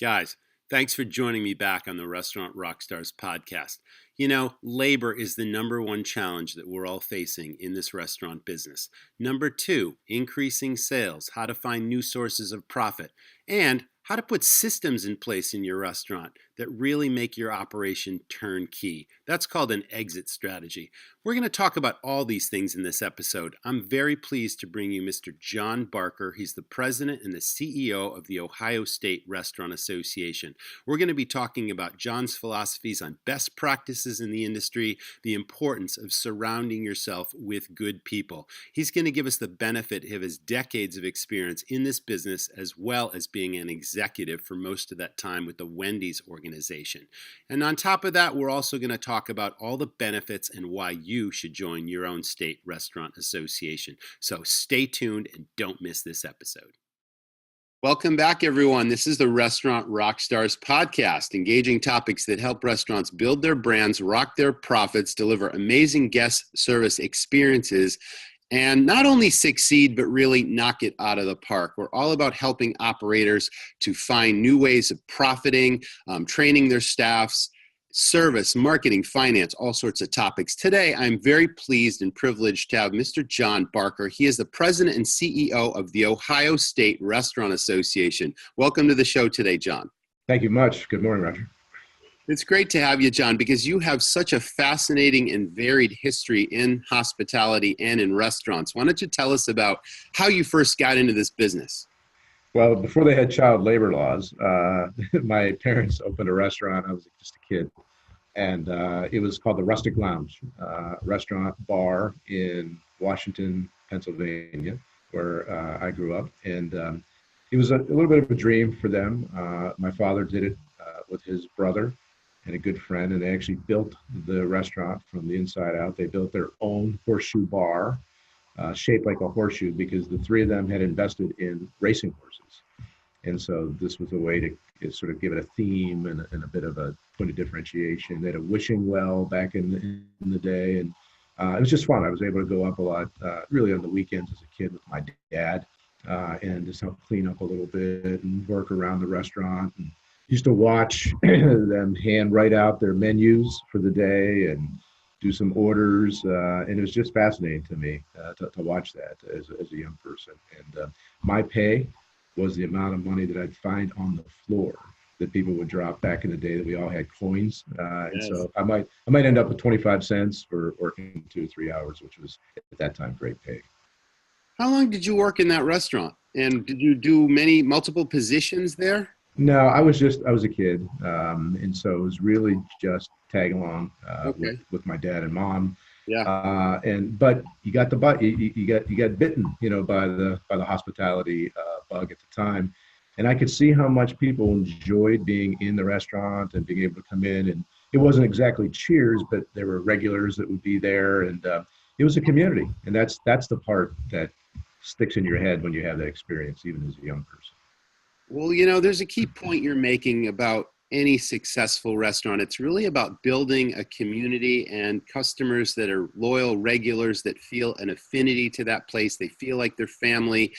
Guys, thanks for joining me back on the Restaurant RocksStars Podcast. You know, labor is the number one challenge that we're all facing in this restaurant business. Number two, increasing sales, how to find new sources of profit, and how to put systems in place in your restaurant that really make your operation turnkey. That's called an exit strategy. We're going to talk about all these things in this episode. I'm very pleased to bring you Mr. John Barker. He's the president and the CEO of the Ohio State Restaurant Association. We're going to be talking about John's philosophies on best practices in the industry, the importance of surrounding yourself with good people. He's going to give us the benefit of his decades of experience in this business, as well as being an executive for most of that time with the Wendys organization. And on top of that, we're also going to talk about all the benefits and why you should join your own state restaurant association. So stay tuned and don't miss this episode. Welcome back, everyone. This is the Restaurant RocksStars Podcast, engaging topics that help restaurants build their brands, rock their profits, deliver amazing guest service experiences, and not only succeed, but really knock it out of the park. We're all about helping operators to find new ways of profiting, training their staffs, service, marketing, finance, all sorts of topics. Today, I'm very pleased and privileged to have Mr. John Barker. He is the president and CEO of the Ohio State Restaurant Association. Welcome to the show today, John. Thank you much. Good morning, Roger. It's great to have you, John, because you have such a fascinating and varied history in hospitality and in restaurants. Why don't you tell us about how you first got into this business? Well, before they had child labor laws, my parents opened a restaurant. I was just a kid, and it was called the Rustic Lounge, restaurant bar in Washington, Pennsylvania, where I grew up. And it was a little bit of a dream for them. My father did it with his brother and a good friend, and they actually built the restaurant from the inside out. They built their own horseshoe bar, shaped like a horseshoe, because the three of them had invested in racing horses. And so this was a way to sort of give it a theme and a bit of a point of differentiation. They had a wishing well back in the day, and it was just fun. I was able to go up a lot, really on the weekends as a kid with my dad, and just help clean up a little bit and work around the restaurant. And used to watch them hand write out their menus for the day and do some orders, and it was just fascinating to me to watch that as a young person. And my pay was the amount of money that I'd find on the floor that people would drop back in the day that we all had coins. And so I might end up with 25 cents for working 2 or 3 hours, which was at that time great pay. How long did you work in that restaurant? And did you do multiple positions there? No, I was a kid, and so it was really just tag along with my dad and mom. Yeah. But you got you got bitten, by the hospitality bug at the time, and I could see how much people enjoyed being in the restaurant and being able to come in. And it wasn't exactly cheers, but there were regulars that would be there, and it was a community. And that's the part that sticks in your head when you have that experience, even as a young person. Well, there's a key point you're making about any successful restaurant. It's really about building a community and customers that are loyal regulars that feel an affinity to that place. They feel like they're family.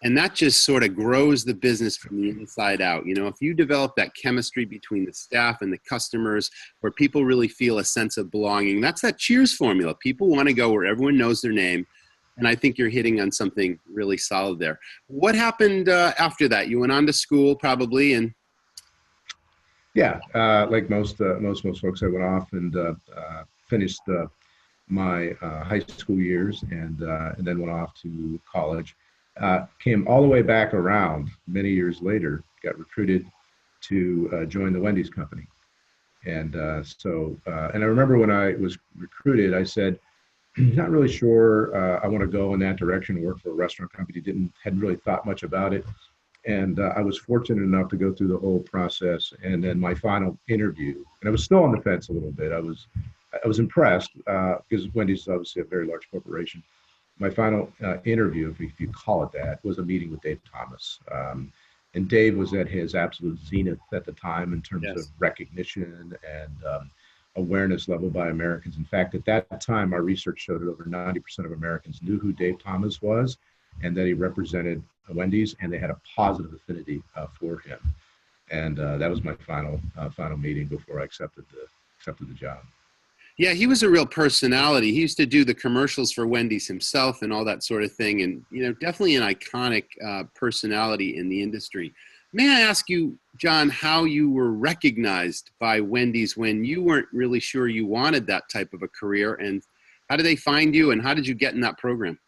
And that just sort of grows the business from the inside out. If you develop that chemistry between the staff and the customers where people really feel a sense of belonging, that's that Cheers formula. People want to go where everyone knows their name. And I think you're hitting on something really solid there. What happened after that? You went on to school probably, and yeah, like most folks, I went off and finished my high school years, and then went off to college. Came all the way back around many years later. Got recruited to join the Wendys company, and I remember when I was recruited, I said, not really sure I want to go in that direction and work for a restaurant company. Hadn't really thought much about it. And I was fortunate enough to go through the whole process. And then my final interview, and I was still on the fence a little bit. I was impressed because Wendy's is obviously a very large corporation. My final interview, if you call it that, was a meeting with Dave Thomas. And Dave was at his absolute zenith at the time in terms of recognition and awareness level by Americans. In fact, at that time, our research showed that over 90% of Americans knew who Dave Thomas was and that he represented Wendy's, and they had a positive affinity for him. And that was my final meeting before I accepted the job. Yeah, he was a real personality. He used to do the commercials for Wendy's himself and all that sort of thing. And, definitely an iconic personality in the industry. May I ask you, John, how you were recognized by Wendy's when you weren't really sure you wanted that type of a career? And how did they find you and how did you get in that program?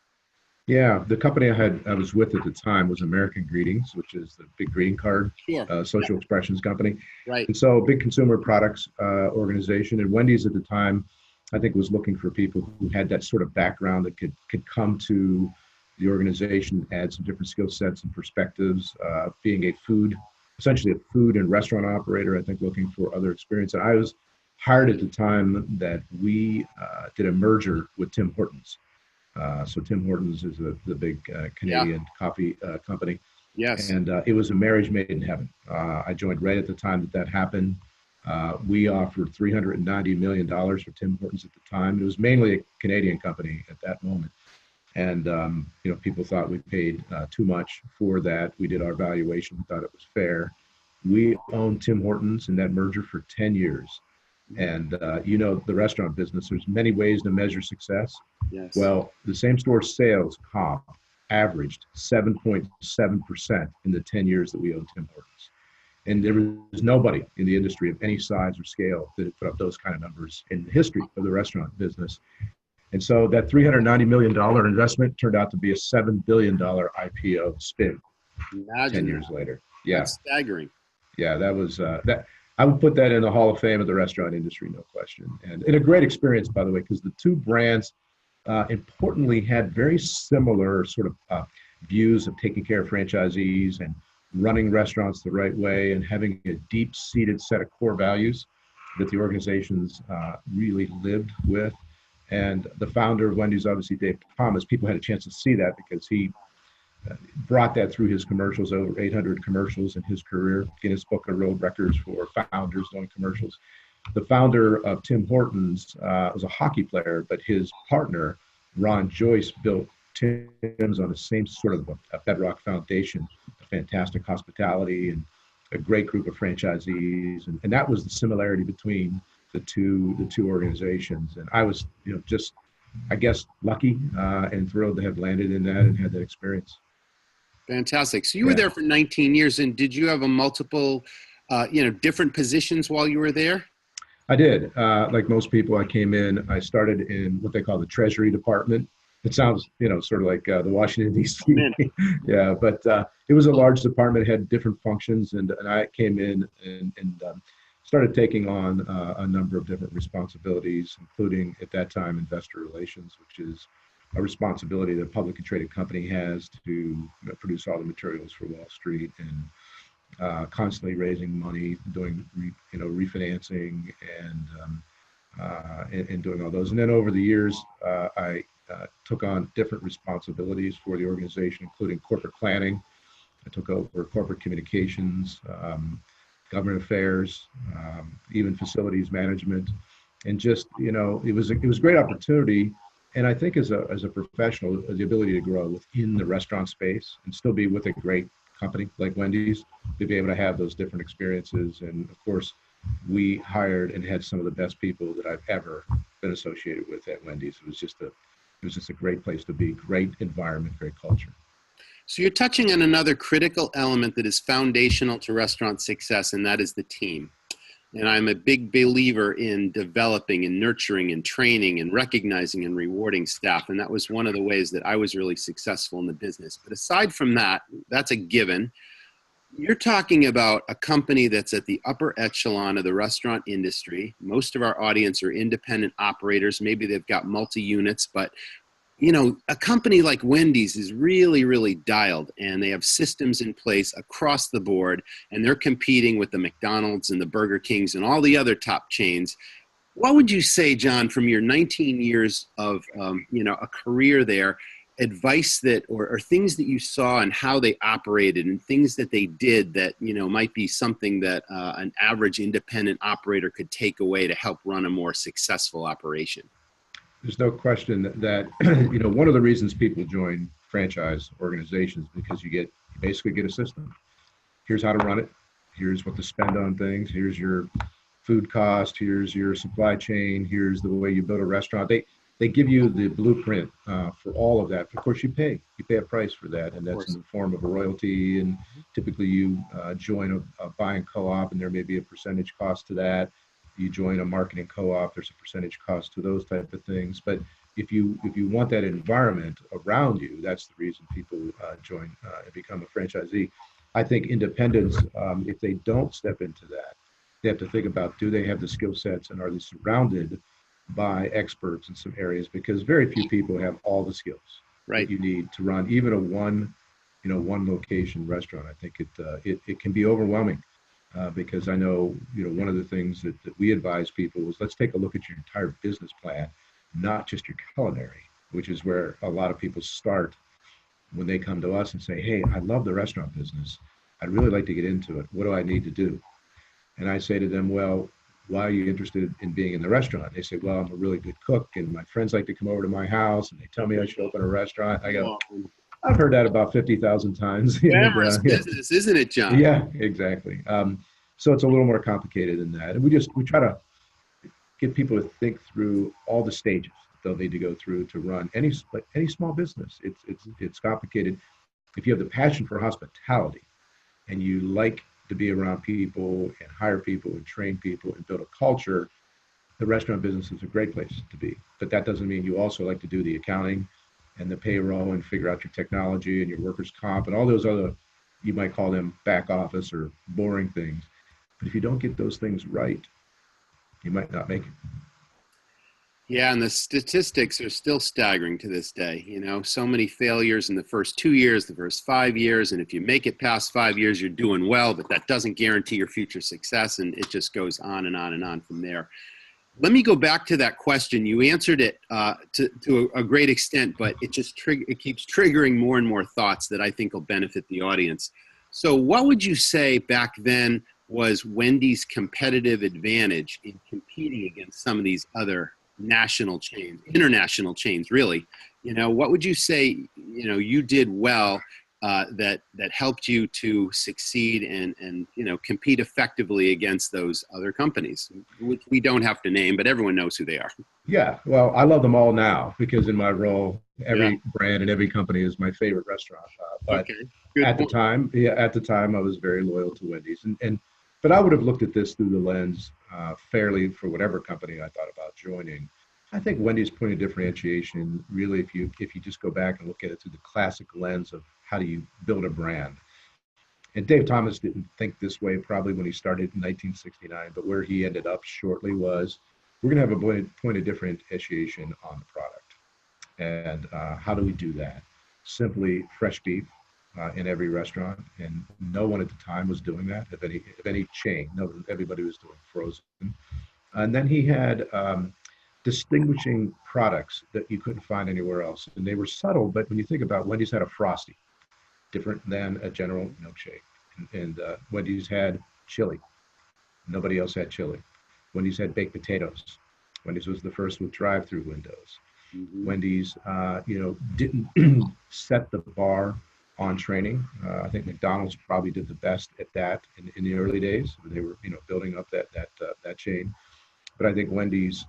Yeah, the company I was with at the time was American Greetings, which is the big greeting card social expressions company. Right. And so big consumer products organization. And Wendy's at the time, I think, was looking for people who had that sort of background that could come to the organization, add some different skill sets and perspectives, being essentially a food and restaurant operator, I think looking for other experience. And I was hired at the time that we did a merger with Tim Hortons. So Tim Hortons is the big Canadian coffee company. Yes. And it was a marriage made in heaven. I joined right at the time that happened. We offered $390 million for Tim Hortons at the time. It was mainly a Canadian company at that moment. And, people thought we paid too much for that. We did our valuation. We thought it was fair. We owned Tim Hortons in that merger for 10 years. And, the restaurant business, there's many ways to measure success. Yes. Well, the same store sales comp averaged 7.7% in the 10 years that we owned Tim Hortons. And there was nobody in the industry of any size or scale that had put up those kind of numbers in the history of the restaurant business. And so that $390 million investment turned out to be a $7 billion IPO spin. Imagine 10 years later. Yeah. That's staggering. Yeah, that was that. I would put that in the Hall of Fame of the restaurant industry, no question. And a great experience, by the way, because the two brands importantly had very similar sort of views of taking care of franchisees and running restaurants the right way and having a deep-seated set of core values that the organizations really lived with. And the founder of Wendy's, obviously Dave Thomas, people had a chance to see that because he brought that through his commercials, over 800 commercials in his career, Guinness Book of World Records for founders doing commercials. The founder of Tim Hortons was a hockey player, but his partner, Ron Joyce, built Tim's on the same sort of a bedrock foundation, a fantastic hospitality and a great group of franchisees. And that was the similarity between the two organizations. And I was, just, I guess, lucky and thrilled to have landed in that and had that experience. Fantastic. So you were there for 19 years, and did you have a multiple, different positions while you were there? I did. Like most people, I came in, I started in what they call the Treasury Department. It sounds, sort of like the Washington, D.C. Yeah, but it was a large department, had different functions, and I came in and started taking on a number of different responsibilities, including at that time investor relations, which is a responsibility that a publicly traded company has to produce all the materials for Wall Street and constantly raising money, doing refinancing and doing all those. And then over the years, I took on different responsibilities for the organization, including corporate planning. I took over corporate communications, government affairs, even facilities management, and just it was a great opportunity. And I think as a professional, the ability to grow within the restaurant space and still be with a great company like Wendy's, to be able to have those different experiences. And of course, we hired and had some of the best people that I've ever been associated with at Wendy's. It was just a great place to be, great environment, great culture. So you're touching on another critical element that is foundational to restaurant success, and that is the team. And I'm a big believer in developing and nurturing and training and recognizing and rewarding staff. And that was one of the ways that I was really successful in the business. But aside from that, that's a given. You're talking about a company that's at the upper echelon of the restaurant industry. Most of our audience are independent operators. Maybe they've got multi-units, but a company like Wendy's is really, really dialed, and they have systems in place across the board, and they're competing with the McDonald's and the Burger Kings and all the other top chains. What would you say, John, from your 19 years of, a career there, advice that, or things that you saw and how they operated and things that they did that, might be something that an average independent operator could take away to help run a more successful operation? There's no question that one of the reasons people join franchise organizations because you basically get a system. Here's how to run it. Here's what to spend on things. Here's your food cost. Here's your supply chain. Here's the way you build a restaurant. They give you the blueprint for all of that. Of course, you pay a price for that, and that's in the form of a royalty. And typically, you join a buying co-op, and there may be a percentage cost to that. You join a marketing co-op, there's a percentage cost to those type of things. But if you want that environment around you, that's the reason people join and become a franchisee. I think independents, if they don't step into that, they have to think about, do they have the skill sets, and are they surrounded by experts in some areas? Because very few people have all the skills that you need to run even a one location restaurant. I think it can be overwhelming. Because I know, one of the things that we advise people is, let's take a look at your entire business plan, not just your culinary, which is where a lot of people start when they come to us and say, hey, I love the restaurant business. I'd really like to get into it. What do I need to do? And I say to them, well, why are you interested in being in the restaurant? They say, well, I'm a really good cook, and my friends like to come over to my house, and they tell me I should open a restaurant. I go, I've heard that about 50,000 times. Glamorous business, isn't it, John? Yeah, exactly. So it's a little more complicated than that. And we try to get people to think through all the stages they'll need to go through to run any small business. It's complicated. If you have the passion for hospitality and you like to be around people and hire people and train people and build a culture, the restaurant business is a great place to be. But that doesn't mean you also like to do the accounting and the payroll and figure out your technology and your workers' comp and all those other, you might call them back office or boring things. But if you don't get those things right, you might not make it. Yeah, and the statistics are still staggering to this day. So many failures in the first 2 years, the first 5 years. And if you make it past 5 years, you're doing well, but that doesn't guarantee your future success. And it just goes on and on and on from there. Let me go back to that question. You answered it to a great extent, but it keeps triggering more and more thoughts that I think will benefit the audience. So what would you say back then was Wendy's competitive advantage in competing against some of these other national chains, international chains, really? What would you say, you did well that helped you to succeed and compete effectively against those other companies, which we don't have to name, but everyone knows who they are? Yeah, well, I love them all now because in my role, every brand and every company is my favorite restaurant. But at the time, I was very loyal to Wendy's, but I would have looked at this through the lens fairly for whatever company I thought about joining. I think Wendy's point of differentiation, really, if you just go back and look at it through the classic lens of how do you build a brand. And Dave Thomas didn't think this way probably when he started in 1969, but where he ended up shortly was, we're going to have a point of differentiation on the product. And how do we do that? Simply fresh beef in every restaurant, and no one at the time was doing that. If any chain, no, everybody was doing frozen. And then he had distinguishing products that you couldn't find anywhere else, and they were subtle. But when you think about, Wendy's had a Frosty, different than a general milkshake, and Wendy's had chili. Nobody else had chili. Wendy's had baked potatoes. Wendy's was the first with drive-through windows. Mm-hmm. Wendy's, didn't set the bar on training. I think McDonald's probably did the best at that in the early days. They were, building up that chain. But I think Wendy's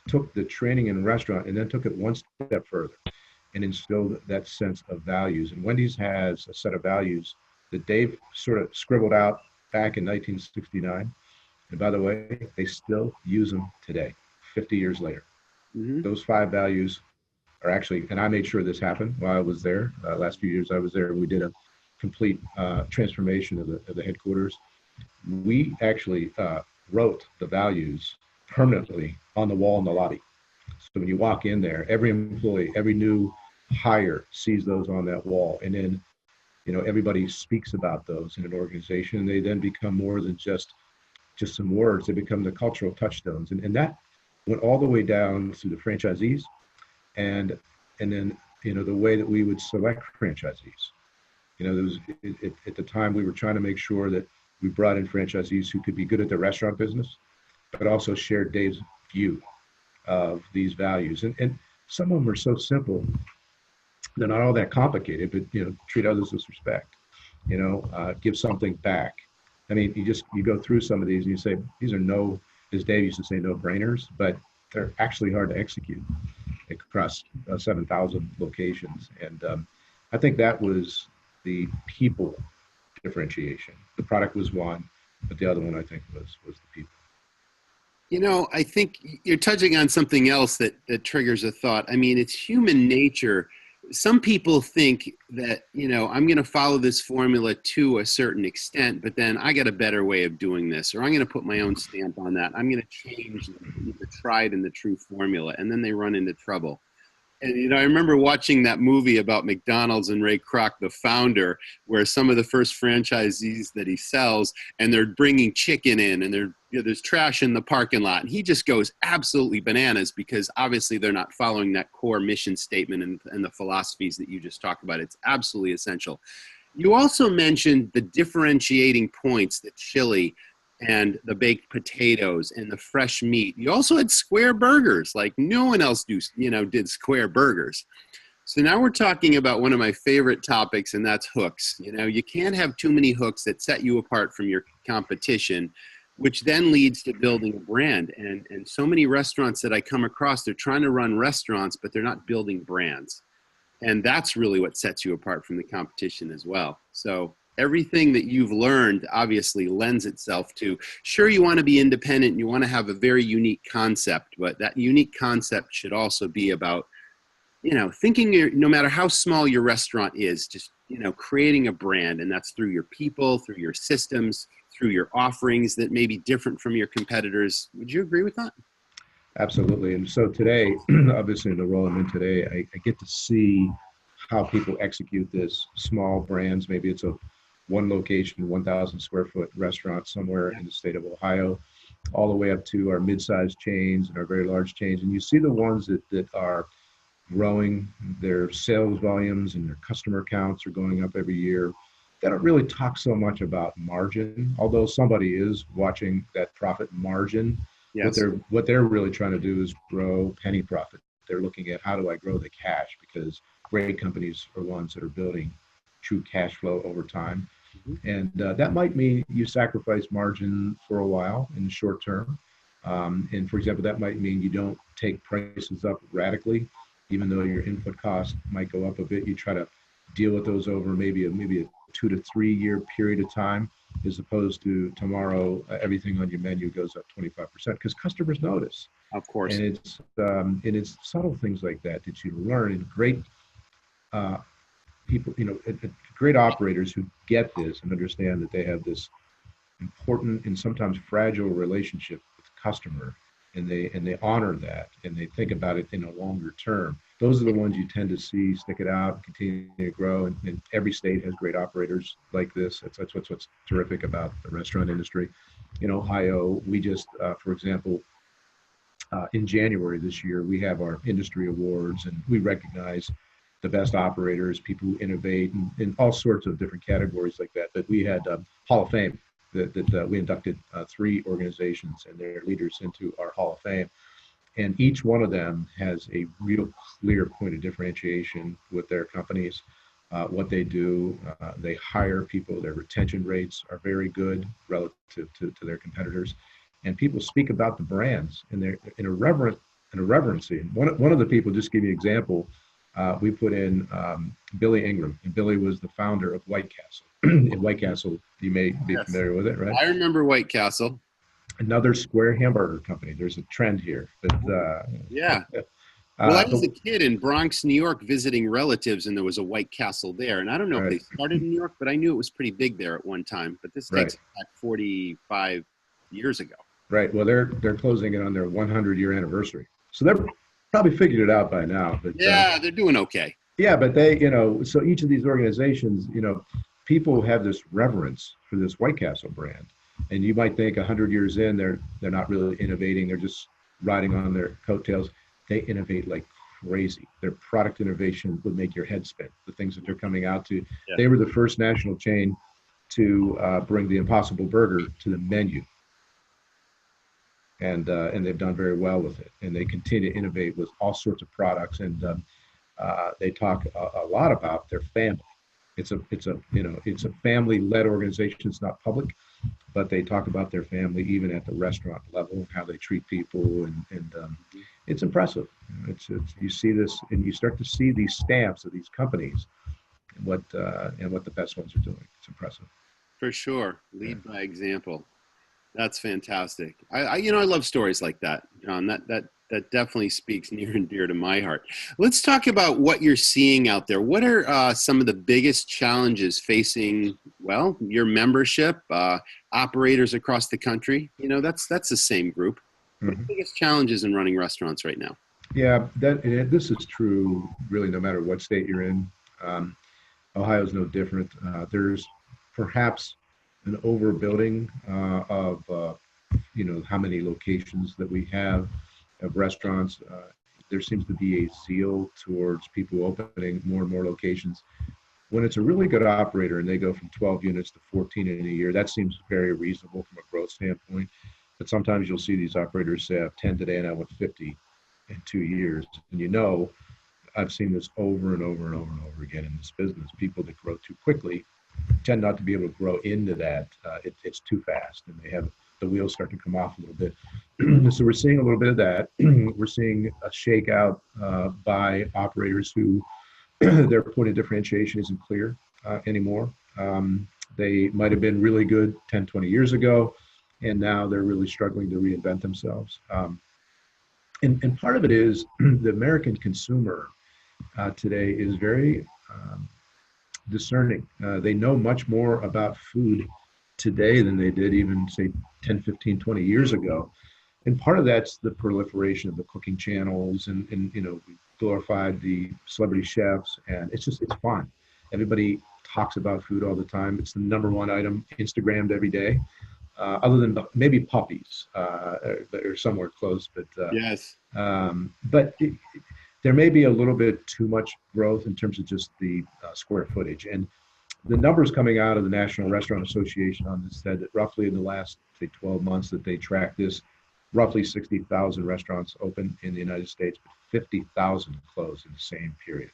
took the training in the restaurant and then took it one step further and instilled that sense of values. And Wendy's has a set of values that Dave sort of scribbled out back in 1969. And by the way, they still use them today, 50 years later. Mm-hmm. Those 5 values are actually, and I made sure this happened while I was there. Last few years I was there, and we did a complete transformation of the headquarters. We actually wrote the values permanently on the wall in the lobby. So when you walk in there, every employee, every new hire sees those on that wall. And then, everybody speaks about those in an organization, and they then become more than just some words. They become the cultural touchstones. And that went all the way down to the franchisees and then, the way that we would select franchisees. There was, at the time, we were trying to make sure that we brought in franchisees who could be good at the restaurant business, but also shared Dave's view of these values. And some of them are so simple, they're not all that complicated, but, treat others with respect, give something back, I mean, you go through some of these and you say, these are no, as Dave used to say, no brainers, but they're actually hard to execute across 7,000 locations. And I think that was the people differentiation. The product was one, but the other one I think was the people. I think you're touching on something else that triggers a thought. I mean, it's human nature. Some people think that, I'm going to follow this formula to a certain extent, but then I got a better way of doing this, or I'm going to put my own stamp on that. I'm going to change the tried and the true formula, and then they run into trouble. And, I remember watching that movie about McDonald's and Ray Kroc, the founder, where some of the first franchisees that he sells, and they're bringing chicken in, and there's trash in the parking lot. And he just goes absolutely bananas because obviously they're not following that core mission statement and the philosophies that you just talked about. It's absolutely essential. You also mentioned the differentiating points, the chili and the baked potatoes and the fresh meat. You also had square burgers, like no one else did square burgers. So now we're talking about one of my favorite topics, and that's hooks. You can't have too many hooks that set you apart from your competition, which then leads to building a brand. And so many restaurants that I come across, they're trying to run restaurants, but they're not building brands. And that's really what sets you apart from the competition as well. So everything that you've learned obviously lends itself to, sure, you want to be independent and you want to have a very unique concept, but that unique concept should also be about, thinking no matter how small your restaurant is, just, creating a brand. And that's through your people, through your systems, through your offerings that may be different from your competitors. Would you agree with that? Absolutely. And so today, obviously in the role I'm in today, I get to see how people execute this small brands. Maybe it's a one location, 1,000 square foot restaurant somewhere in the state of Ohio, all the way up to our mid-sized chains and our very large chains. And you see the ones that are growing, their sales volumes and their customer counts are going up every year. They don't really talk so much about margin, although somebody is watching that profit margin. Yes. What they're really trying to do is grow penny profit. They're looking at, how do I grow the cash? Because great companies are ones that are building true cash flow over time. Mm-hmm. And that might mean you sacrifice margin for a while in the short term. And for example, that might mean you don't take prices up radically, even though your input cost might go up a bit. You try to deal with those over maybe a 2 to 3 year period of time, as opposed to tomorrow, everything on your menu goes up 25%, because customers notice. Of course. And it's subtle things like that you learn. And great people, great operators who get this and understand that they have this important and sometimes fragile relationship with the customer, and they honor that, and they think about it in a longer term. Those are the ones you tend to see stick it out and continue to grow. And every state has great operators like this. That's what's terrific about the restaurant industry. In Ohio, we just, for example, in January this year, we have our industry awards, and we recognize the best operators, people who innovate, in all sorts of different categories like that. But we had Hall of Fame that we inducted 3 organizations and their leaders into our Hall of Fame. And each one of them has a real clear point of differentiation with their companies, what they do. They hire people. Their retention rates are very good relative to their competitors. And people speak about the brands, and they're in a reverency. One of the people, just give you an example, we put in Billy Ingram, and Billy was the founder of White Castle. In White Castle, you may be familiar with it, right? I remember White Castle. Another square hamburger company. There's a trend here. But, yeah. Well, I was a kid in Bronx, New York, visiting relatives, and there was a White Castle there. And I don't know if they started in New York, but I knew it was pretty big there at one time. But this takes back 45 years ago. Right. Well, they're closing in on their 100-year anniversary. So they're probably figured it out by now. But yeah, they're doing okay. Yeah, but they, so each of these organizations, people have this reverence for this White Castle brand. And you might think 100 years in, they're not really innovating. They're just riding on their coattails. They innovate like crazy. Their product innovation would make your head spin. The things that they're coming out to. Yeah. They were the first national chain to bring the Impossible Burger to the menu. And they've done very well with it. And they continue to innovate with all sorts of products. And they talk a lot about their family. It's a family-led organization. It's not public, but they talk about their family even at the restaurant level, how they treat people, and it's impressive. It's you see this, and you start to see these stamps of these companies, and what the best ones are doing. It's impressive. For sure. Lead by example. That's fantastic. I love stories like that, John. That definitely speaks near and dear to my heart. Let's talk about what you're seeing out there. What are some of the biggest challenges facing, well, your membership, operators across the country? That's the same group. What are the biggest challenges in running restaurants right now? Yeah, this is true really no matter what state you're in. Ohio's no different. There's perhaps an overbuilding of how many locations that we have of restaurants. There seems to be a zeal towards people opening more and more locations. When it's a really good operator and they go from 12 units to 14 in a year, that seems very reasonable from a growth standpoint. But sometimes you'll see these operators say, I have 10 today and I want 50 in 2 years. And I've seen this over and over and over and over again in this business. People that grow too quickly tend not to be able to grow into that. It's too fast, and the wheels start to come off a little bit. So we're seeing a little bit of that. We're seeing a shakeout by operators who their point of differentiation isn't clear anymore. They might have been really good 10, 20 years ago, and now they're really struggling to reinvent themselves. And part of it is the American consumer today is very discerning. They know much more about food today than they did even, say, 10, 15, 20 years ago. And part of that's the proliferation of the cooking channels, and we glorified the celebrity chefs, and it's fun. Everybody talks about food all the time. It's the number one item Instagrammed every day, other than maybe puppies or somewhere close. But yes. But there may be a little bit too much growth in terms of just the square footage. And the numbers coming out of the National Restaurant Association on this said that roughly in the last, say, 12 months that they tracked this, roughly 60,000 restaurants open in the United States, but 50,000 closed in the same period.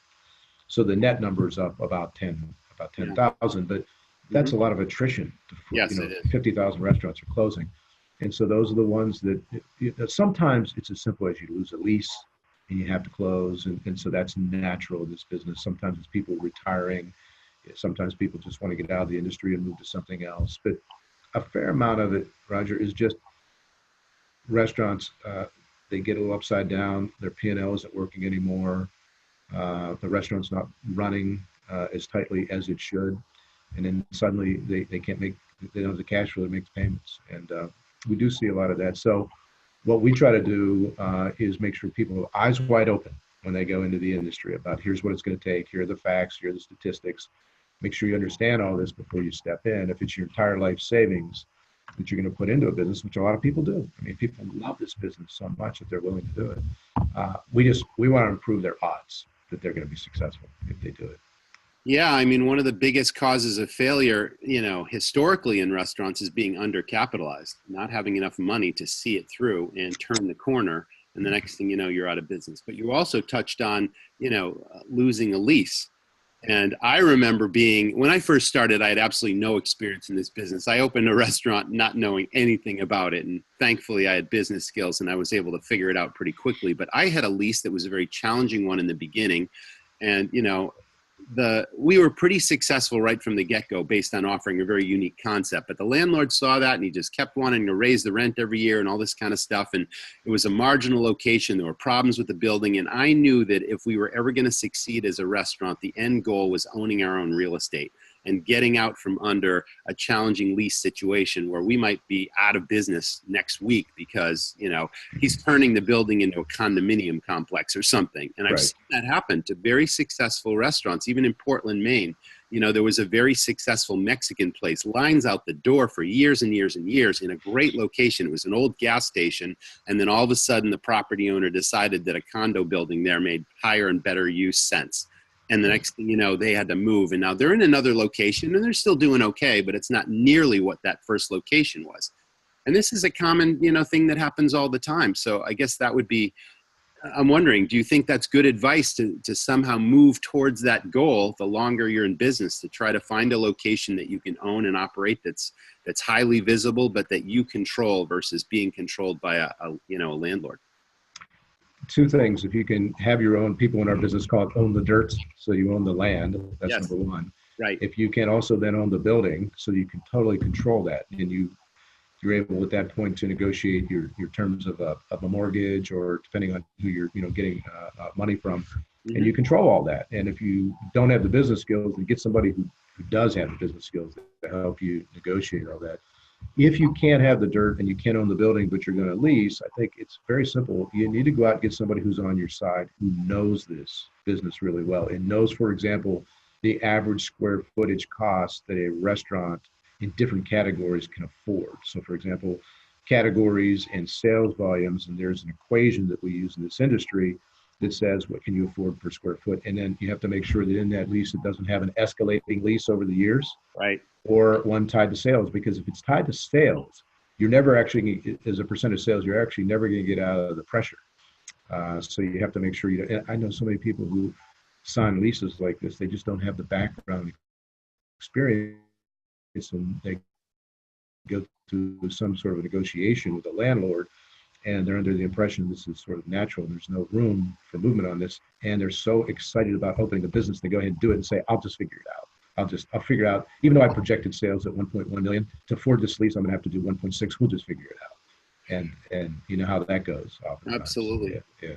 So the net number is up about 10,000, but that's a lot of attrition. Yes, it is. 50,000 restaurants are closing. And so those are the ones that sometimes it's as simple as you lose a lease and you have to close. And so that's natural in this business. Sometimes it's people retiring. Sometimes people just want to get out of the industry and move to something else. But a fair amount of it, Roger, is just restaurants. They get a little upside down. Their P&L isn't working anymore. The restaurant's not running as tightly as it should. And then suddenly they don't have the cash flow to make the payments. And we do see a lot of that. So what we try to do is make sure people have eyes wide open when they go into the industry about here's what it's going to take, here are the facts, here are the statistics. Make sure you understand all this before you step in. If it's your entire life savings that you're going to put into a business, which a lot of people do. I mean, people love this business so much that they're willing to do it. We want to improve their odds that they're going to be successful if they do it. Yeah, I mean, one of the biggest causes of failure, historically in restaurants is being undercapitalized, not having enough money to see it through and turn the corner. And the next thing you know, you're out of business. But you also touched on, losing a lease. And I remember when I first started, I had absolutely no experience in this business. I opened a restaurant not knowing anything about it. And thankfully, I had business skills and I was able to figure it out pretty quickly. But I had a lease that was a very challenging one in the beginning. And, we were pretty successful right from the get-go based on offering a very unique concept. But the landlord saw that and he just kept wanting to raise the rent every year and all this kind of stuff. And it was a marginal location. There were problems with the building. And I knew that if we were ever going to succeed as a restaurant, the end goal was owning our own real estate and getting out from under a challenging lease situation where we might be out of business next week because, he's turning the building into a condominium complex or something. And I've seen that happen to very successful restaurants, even in Portland, Maine. There was a very successful Mexican place, lines out the door for years and years and years in a great location. It was an old gas station. And then all of a sudden, the property owner decided that a condo building there made higher and better use sense. And the next thing you know, they had to move. And now they're in another location and they're still doing okay, but it's not nearly what that first location was. And this is a common, thing that happens all the time. So I guess that would be I'm wondering, do you think that's good advice to somehow move towards that goal the longer you're in business, to try to find a location that you can own and operate that's highly visible, but that you control versus being controlled by a landlord? Two things. If you can have your own, people in our business call it own the dirt, so you own the land, that's Yes. number one. Right. If you can also then own the building, so you can totally control that, and you're able at that point to negotiate your terms of a mortgage, or depending on who you're getting money from, Mm-hmm. and you control all that. And if you don't have the business skills, then get somebody who does have the business skills to help you negotiate all that. If you can't have the dirt and you can't own the building, but you're going to lease, I think it's very simple. You need to go out and get somebody who's on your side, who knows this business really well, and knows, for example, the average square footage cost that a restaurant in different categories can afford. So, for example, categories and sales volumes, and there's an equation that we use in this industry that says what can you afford per square foot, and then you have to make sure that in that lease it doesn't have an escalating lease over the years, right, or one tied to sales. Because if it's tied to sales, you're never actually, as a percent of sales, you're actually never going to get out of the pressure. So you have to make sure and I know so many people who sign leases like this, they just don't have the background experience, and they go through some sort of a negotiation with the landlord, and they're under the impression this is sort of natural and there's no room for movement on this, and they're so excited about opening a business, they go ahead and do it and say, I'll just figure it out. I'll figure it out. Even though I projected sales at 1.1 million, to afford this lease, I'm gonna have to do 1.6. We'll just figure it out. And you know how that goes. Absolutely. Yeah.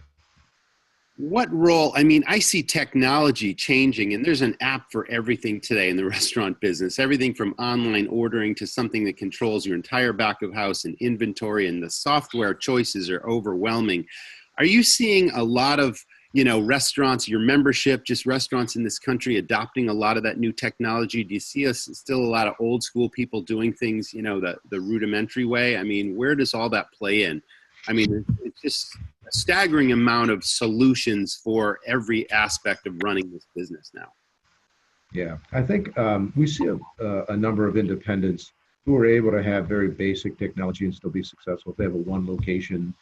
What role, I see technology changing, and there's an app for everything today in the restaurant business, everything from online ordering to something that controls your entire back of house and inventory, and the software choices are overwhelming. Are you seeing a lot of, restaurants, your membership, just restaurants in this country adopting a lot of that new technology? Do you see still a lot of old school people doing things, the rudimentary way? Where does all that play in? It's just a staggering amount of solutions for every aspect of running this business now. Yeah, I think we see a number of independents who are able to have very basic technology and still be successful. If they have a one location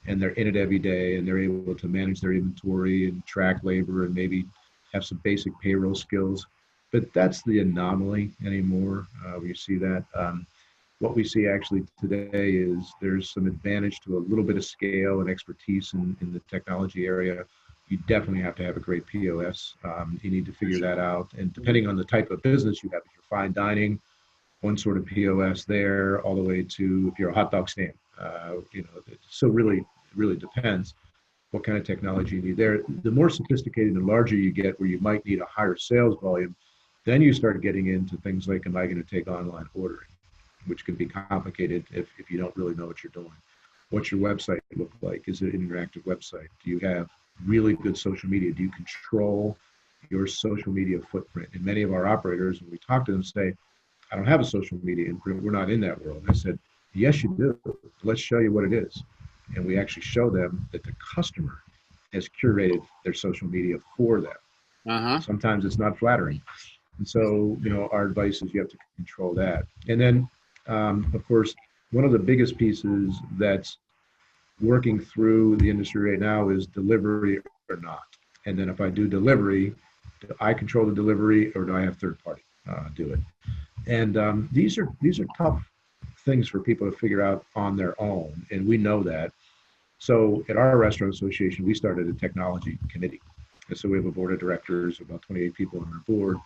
and they're in it every day, and they're able to manage their inventory and track labor and maybe have some basic payroll skills. But that's the anomaly anymore. We see that. What we see actually today is there's some advantage to a little bit of scale and expertise in the technology area. You definitely have to have a great POS. You need to figure that out. And depending on the type of business you have, if you're fine dining, one sort of POS there, all the way to if you're a hot dog stand. So really depends what kind of technology you need there. The more sophisticated and larger you get, where you might need a higher sales volume, then you start getting into things like, am I going to take online ordering, which can be complicated if you don't really know what you're doing. What's your website look like? Is it an interactive website? Do you have really good social media? Do you control your social media footprint? And many of our operators, when we talk to them, say, I don't have a social media imprint. We're not in that world. I said, yes, you do. Let's show you what it is. And we actually show them that the customer has curated their social media for them. Uh-huh. Sometimes it's not flattering. And so, our advice is you have to control that. And then, of course, one of the biggest pieces that's working through the industry right now is delivery or not. And then if I do delivery, do I control the delivery, or do I have third party do it? And these are tough things for people to figure out on their own, and we know that. So at our restaurant association, we started a technology committee. And so we have a board of directors, about 28 people on our board.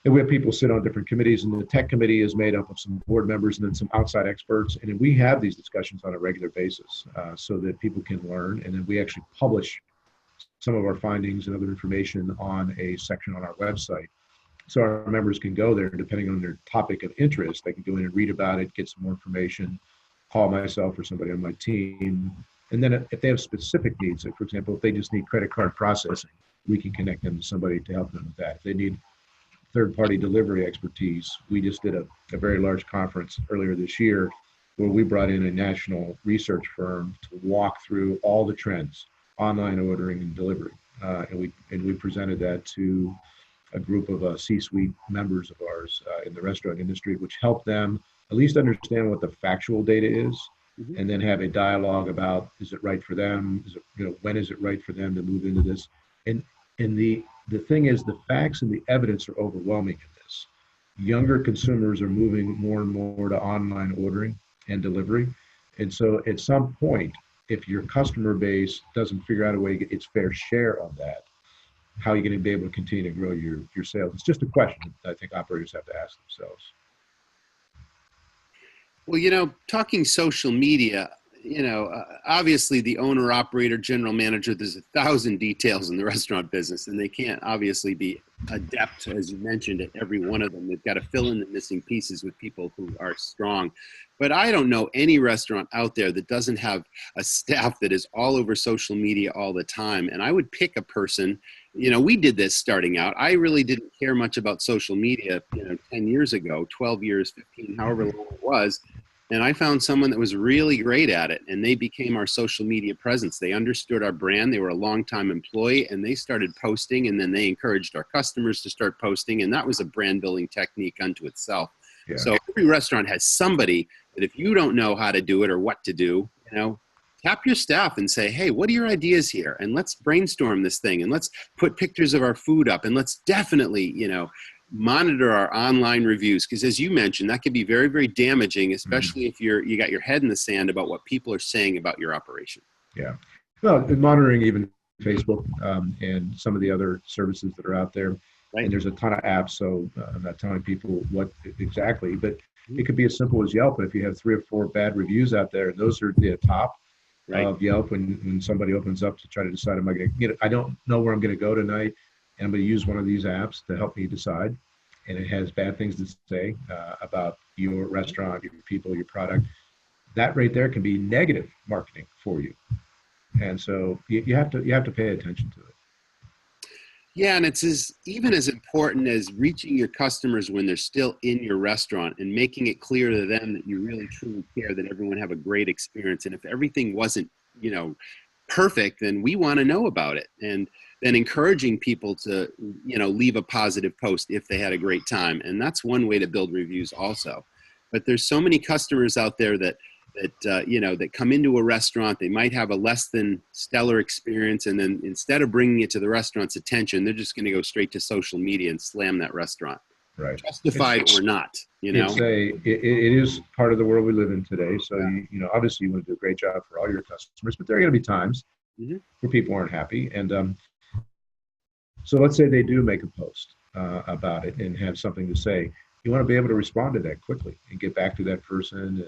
And we have people sit on different committees, and the tech committee is made up of some board members and then some outside experts. And we have these discussions on a regular basis so that people can learn. And then we actually publish some of our findings and other information on a section on our website. So our members can go there, and depending on their topic of interest, they can go in and read about it, get some more information, call myself or somebody on my team. And then if they have specific needs, like for example, if they just need credit card processing, we can connect them to somebody to help them with that. If they need third-party delivery expertise, we just did a very large conference earlier this year where we brought in a national research firm to walk through all the trends, online ordering and delivery. And we presented that to a group of C-suite members of ours in the restaurant industry, which helped them at least understand what the factual data is, Mm-hmm. and then have a dialogue about, is it right for them? Is it, when is it right for them to move into this? And the thing is, the facts and the evidence are overwhelming in this. Younger consumers are moving more and more to online ordering and delivery. And so at some point, if your customer base doesn't figure out a way to get its fair share of that, how are you going to be able to continue to grow your sales? It's just a question that I think operators have to ask themselves. Well, talking social media, obviously the owner, operator, general manager, there's 1,000 details in the restaurant business, and they can't obviously be adept, as you mentioned, at every one of them. They've got to fill in the missing pieces with people who are strong. But I don't know any restaurant out there that doesn't have a staff that is all over social media all the time. And I would pick a person, we did this starting out. I really didn't care much about social media, 10 years ago, 12 years, 15, however long it was. And I found someone that was really great at it, and they became our social media presence. They understood our brand. They were a longtime employee, and they started posting, and then they encouraged our customers to start posting, and that was a brand building technique unto itself. Yeah. So every restaurant has somebody that if you don't know how to do it or what to do, tap your staff and say, hey, what are your ideas here? And let's brainstorm this thing, and let's put pictures of our food up, and let's definitely, monitor our online reviews, because as you mentioned, that can be very, very damaging, especially if you got your head in the sand about what people are saying about your operation. Yeah. Well, monitoring even Facebook and some of the other services that are out there. Right. And there's a ton of apps, so I'm not telling people what exactly, but it could be as simple as Yelp. If you have 3 or 4 bad reviews out there, those are the top of Yelp when somebody opens up to try to decide, I don't know where I'm going to go tonight, and I'm going to use one of these apps to help me decide. And it has bad things to say about your restaurant, your people, your product. That right there can be negative marketing for you. And so you have to pay attention to it. Yeah, and it's even as important as reaching your customers when they're still in your restaurant and making it clear to them that you really truly care that everyone have a great experience. And if everything wasn't, perfect, then we want to know about it. And then encouraging people to, leave a positive post if they had a great time. And that's one way to build reviews also. But there's so many customers out there that come into a restaurant, they might have a less than stellar experience, and then instead of bringing it to the restaurant's attention, they're just going to go straight to social media and slam that restaurant. Right. Justified or not, It is part of the world we live in today. So, obviously you want to do a great job for all your customers, but there are going to be times where people aren't happy. And so let's say they do make a post about it and have something to say. You want to be able to respond to that quickly and get back to that person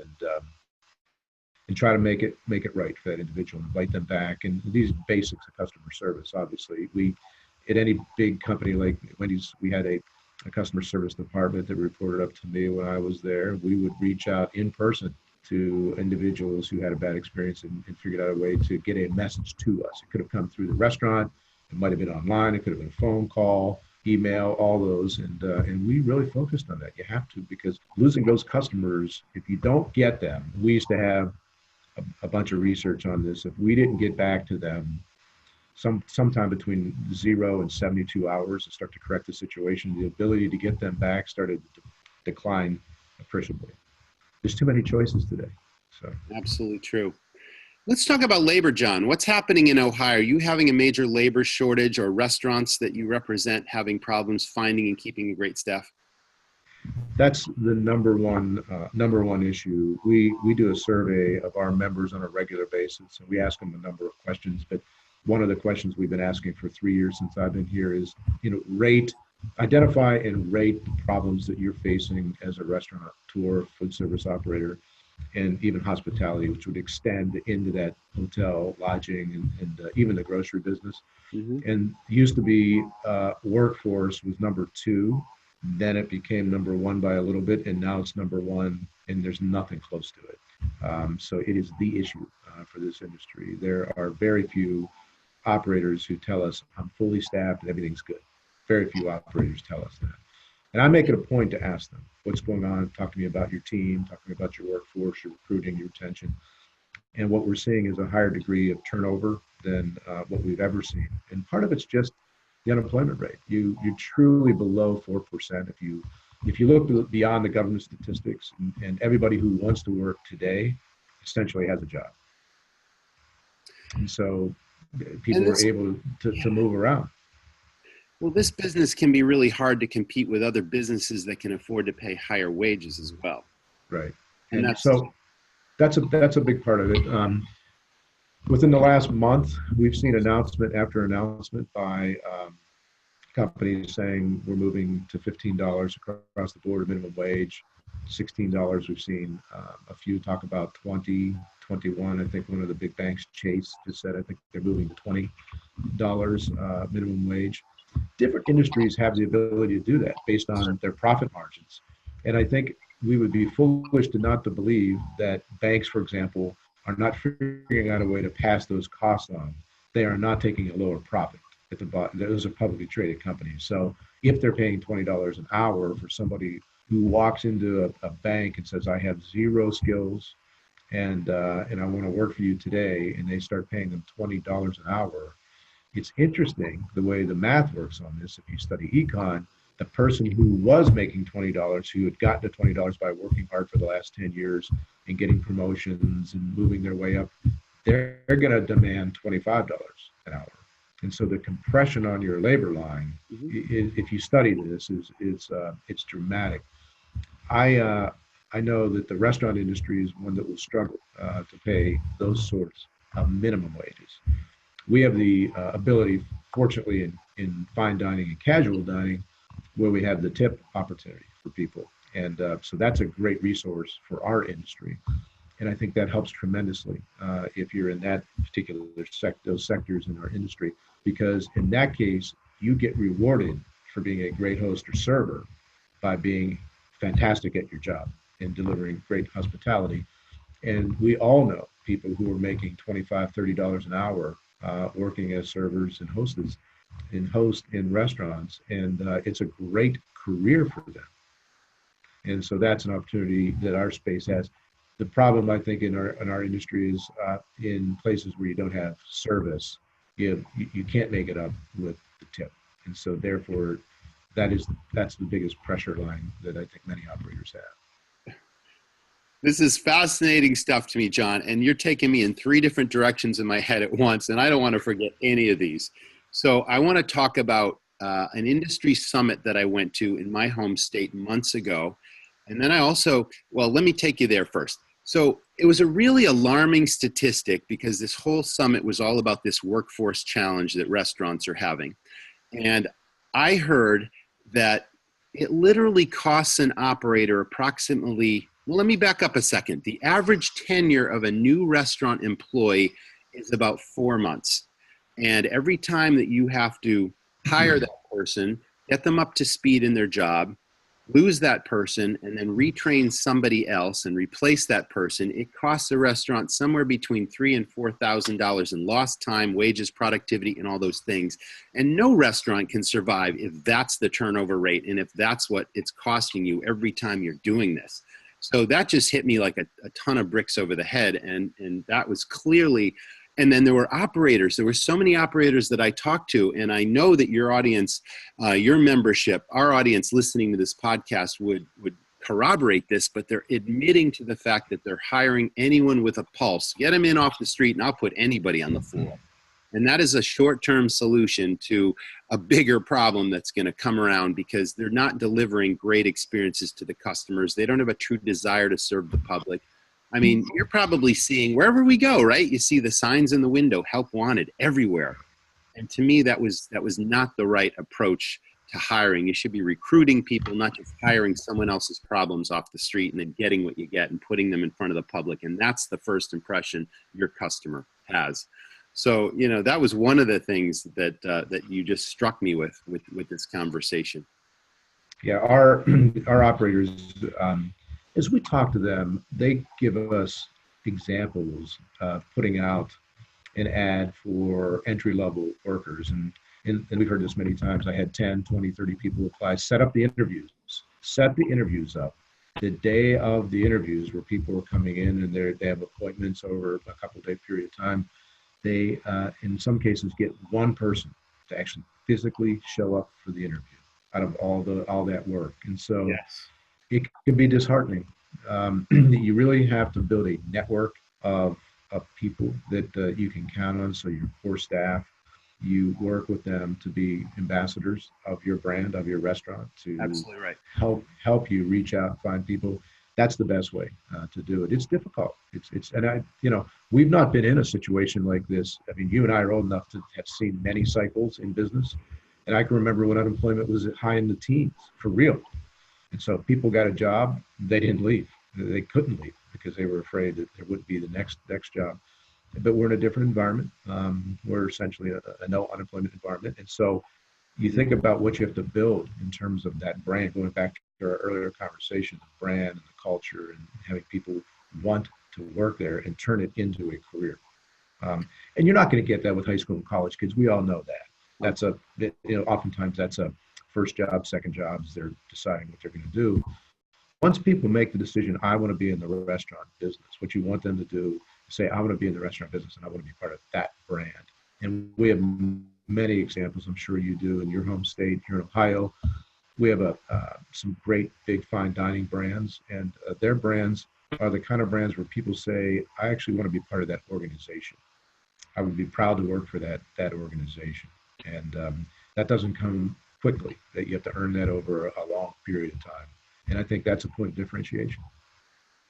and try to make it right for that individual, invite them back. And these basics of customer service, obviously. At any big company like Wendy's, we had a customer service department that reported up to me when I was there. We would reach out in person to individuals who had a bad experience and figured out a way to get a message to us. It could have come through the restaurant. It might have been online. It could have been a phone call, email, all those. And we really focused on that. You have to, because losing those customers, if you don't get them, we used to have a bunch of research on this. If we didn't get back to them sometime between 0 and 72 hours to start to correct the situation, the ability to get them back started to decline appreciably. There's too many choices today. So absolutely true. Let's talk about labor, John. What's happening in Ohio? Are you having a major labor shortage, or restaurants that you represent having problems finding and keeping a great staff? That's the number one issue. We do a survey of our members on a regular basis, and we ask them a number of questions. But one of the questions we've been asking for 3 years since I've been here is, identify and rate the problems that you're facing as a restaurateur, food service operator, and even hospitality, which would extend into that hotel, lodging, and even the grocery business. And used to be workforce was number 2. Then it became number 1 by a little bit, and now it's number 1, and there's nothing close to it. So it is the issue for this industry. There are very few operators who tell us, I'm fully staffed and everything's good. Very few operators tell us that. And I make it a point to ask them, what's going on? Talk to me about your team, talk to me about your workforce, your recruiting, your retention. And what we're seeing is a higher degree of turnover than what we've ever seen. And part of it's just the unemployment rate. You're truly below 4%. If you look beyond the government statistics, and everybody who wants to work today essentially has a job. And so people And are this, able to move around. well, this business can be really hard to compete with other businesses that can afford to pay higher wages as well. Right. And And that's, so that's a big part of it. Within the last month, we've seen announcement after announcement by companies saying we're moving to $15 across the board, minimum wage, $16. We've seen a few talk about 20, 21. I think one of the big banks, Chase, just said I think they're moving to $20 minimum wage. Different industries have the ability to do that based on their profit margins. And I think we would be foolish to believe that banks, for example, are not figuring out a way to pass those costs on. They are not taking a lower profit at the bottom. Those are publicly traded companies. So if they're paying $20 an hour for somebody who walks into a bank and says, I have zero skills and I want to work for you today, and they start paying them $20 an hour, it's interesting the way the math works on this. If you study econ, the person who was making $20, who had gotten to $20 by working hard for the last 10 years and getting promotions and moving their way up, they're going to demand $25 an hour. And so the compression on your labor line, if you study this, it's dramatic. I know that the restaurant industry is one that will struggle to pay those sorts of minimum wages. We have the ability, fortunately, in fine dining and casual dining, where we have the tip opportunity for people. And so that's a great resource for our industry. And I think that helps tremendously if you're in that particular those sectors in our industry, because in that case, you get rewarded for being a great host or server by being fantastic at your job and delivering great hospitality. And we all know people who are making $25, $30 an hour working as servers and hosts in restaurants, and it's a great career for them. And so that's an opportunity that our space has. The problem, I think, in our industry is in places where you don't have service, you can't make it up with the tip, and so therefore, that's the biggest pressure line that I think many operators have. This is fascinating stuff to me, John, and you're taking me in three different directions in my head at once, and I don't want to forget any of these. So I want to talk about an industry summit that I went to in my home state months ago. And then I also, let me take you there first. So it was a really alarming statistic because this whole summit was all about this workforce challenge that restaurants are having. And I heard that it literally costs an operator approximately, let me back up a second. The average tenure of a new restaurant employee is about 4 months. And every time that you have to hire that person, get them up to speed in their job, lose that person, and then retrain somebody else and replace that person, it costs the restaurant somewhere between $3,000 and $4,000 in lost time, wages, productivity, and all those things. And no restaurant can survive if that's the turnover rate and if that's what it's costing you every time you're doing this. So that just hit me like a ton of bricks over the head. And that was clearly, and then there were operators. There were so many operators that I talked to, and I know that your audience, your membership, our audience listening to this podcast would corroborate this, but they're admitting to the fact that they're hiring anyone with a pulse. Get them in off the street and I'll put anybody on the floor. And that is a short-term solution to a bigger problem that's going to come around because they're not delivering great experiences to the customers. They don't have a true desire to serve the public. I mean, you're probably seeing wherever we go, right? You see the signs in the window, help wanted everywhere. And to me, that was not the right approach to hiring. You should be recruiting people, not just hiring someone else's problems off the street and then getting what you get and putting them in front of the public. And that's the first impression your customer has. So, that was one of the things that you just struck me with this conversation. Yeah, our operators, as we talk to them, they give us examples of putting out an ad for entry-level workers. And we've heard this many times. I had 10, 20, 30 people apply. Set the interviews up. The day of the interviews where people are coming in and they have appointments over a couple-day period of time, they, in some cases, get one person to actually physically show up for the interview out of all that work. And so it can be disheartening. You really have to build a network of people that you can count on. So your core staff, you work with them to be ambassadors of your brand, of your restaurant, to Absolutely right. help you reach out, find people. That's the best way to do it. It's difficult. And we've not been in a situation like this. I mean, you and I are old enough to have seen many cycles in business. And I can remember when unemployment was high in the teens, for real. And so people got a job, they didn't leave. They couldn't leave because they were afraid that there wouldn't be the next job. But we're in a different environment. We're essentially a no unemployment environment. And so you think about what you have to build in terms of that brand, going back to our earlier conversation, the brand and the culture and having people want to work there and turn it into a career. And you're not going to get that with high school and college kids. We all know that. Oftentimes that's a first job, second jobs. They're deciding what they're going to do. Once people make the decision, I want to be in the restaurant business, what you want them to do is say, I want to be in the restaurant business and I want to be part of that brand. And we have many examples, I'm sure you do in your home state here in Ohio. We have some great big fine dining brands, and their brands are the kind of brands where people say, I actually want to be part of that organization. I would be proud to work for that organization. And that doesn't come quickly, that you have to earn that over a long period of time. And I think that's a point of differentiation.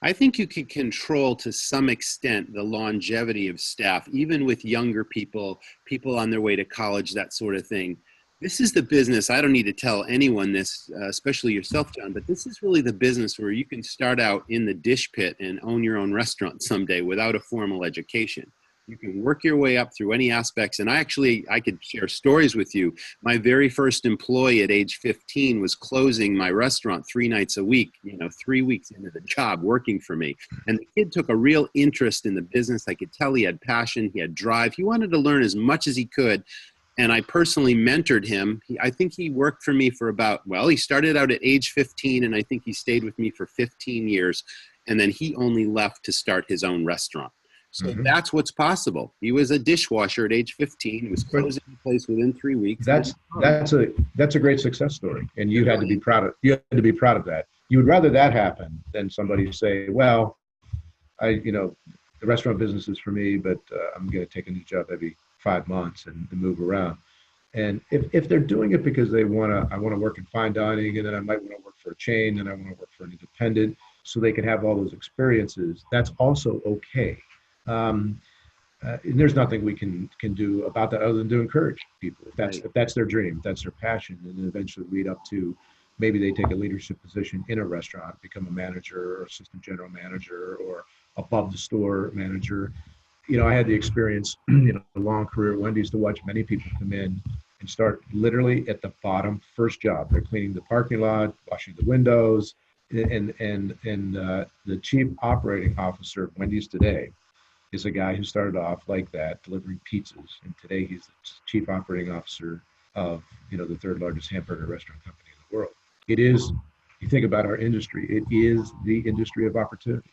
I think you can control to some extent the longevity of staff, even with younger people on their way to college, that sort of thing. This is the business. I don't need to tell anyone this, especially yourself, John, but this is really the business where you can start out in the dish pit and own your own restaurant someday without a formal education. You can work your way up through any aspects. And I could share stories with you. My very first employee at age 15 was closing my restaurant 3 nights a week, 3 weeks into the job working for me. And the kid took a real interest in the business. I could tell he had passion, he had drive. He wanted to learn as much as he could. And I personally mentored him. I think he worked for me for he started out at age 15, and I think he stayed with me for 15 years. And then he only left to start his own restaurant. So that's what's possible. He was a dishwasher at age 15. He was closing the place within 3 weeks. That's a great success story, and you had to be proud of. You had to be proud of that. You would rather that happen than somebody say, "Well, the restaurant business is for me, but I'm going to take a new job every 5 months and move around." And if they're doing it because I want to work in fine dining, and then I might want to work for a chain, and I want to work for an independent, so they can have all those experiences, that's also okay. There's nothing we can do about that other than to encourage people. If that's their dream, if that's their passion, and then eventually lead up to maybe they take a leadership position in a restaurant, become a manager or assistant general manager or above the store manager. I had the experience, a long career at Wendys, to watch many people come in and start literally at the bottom, first job. They're cleaning the parking lot, washing the windows, and the chief operating officer of Wendys today is a guy who started off like that, delivering pizzas. And today he's the chief operating officer of, the third largest hamburger restaurant company in the world. It is, you think about our industry, it is the industry of opportunity.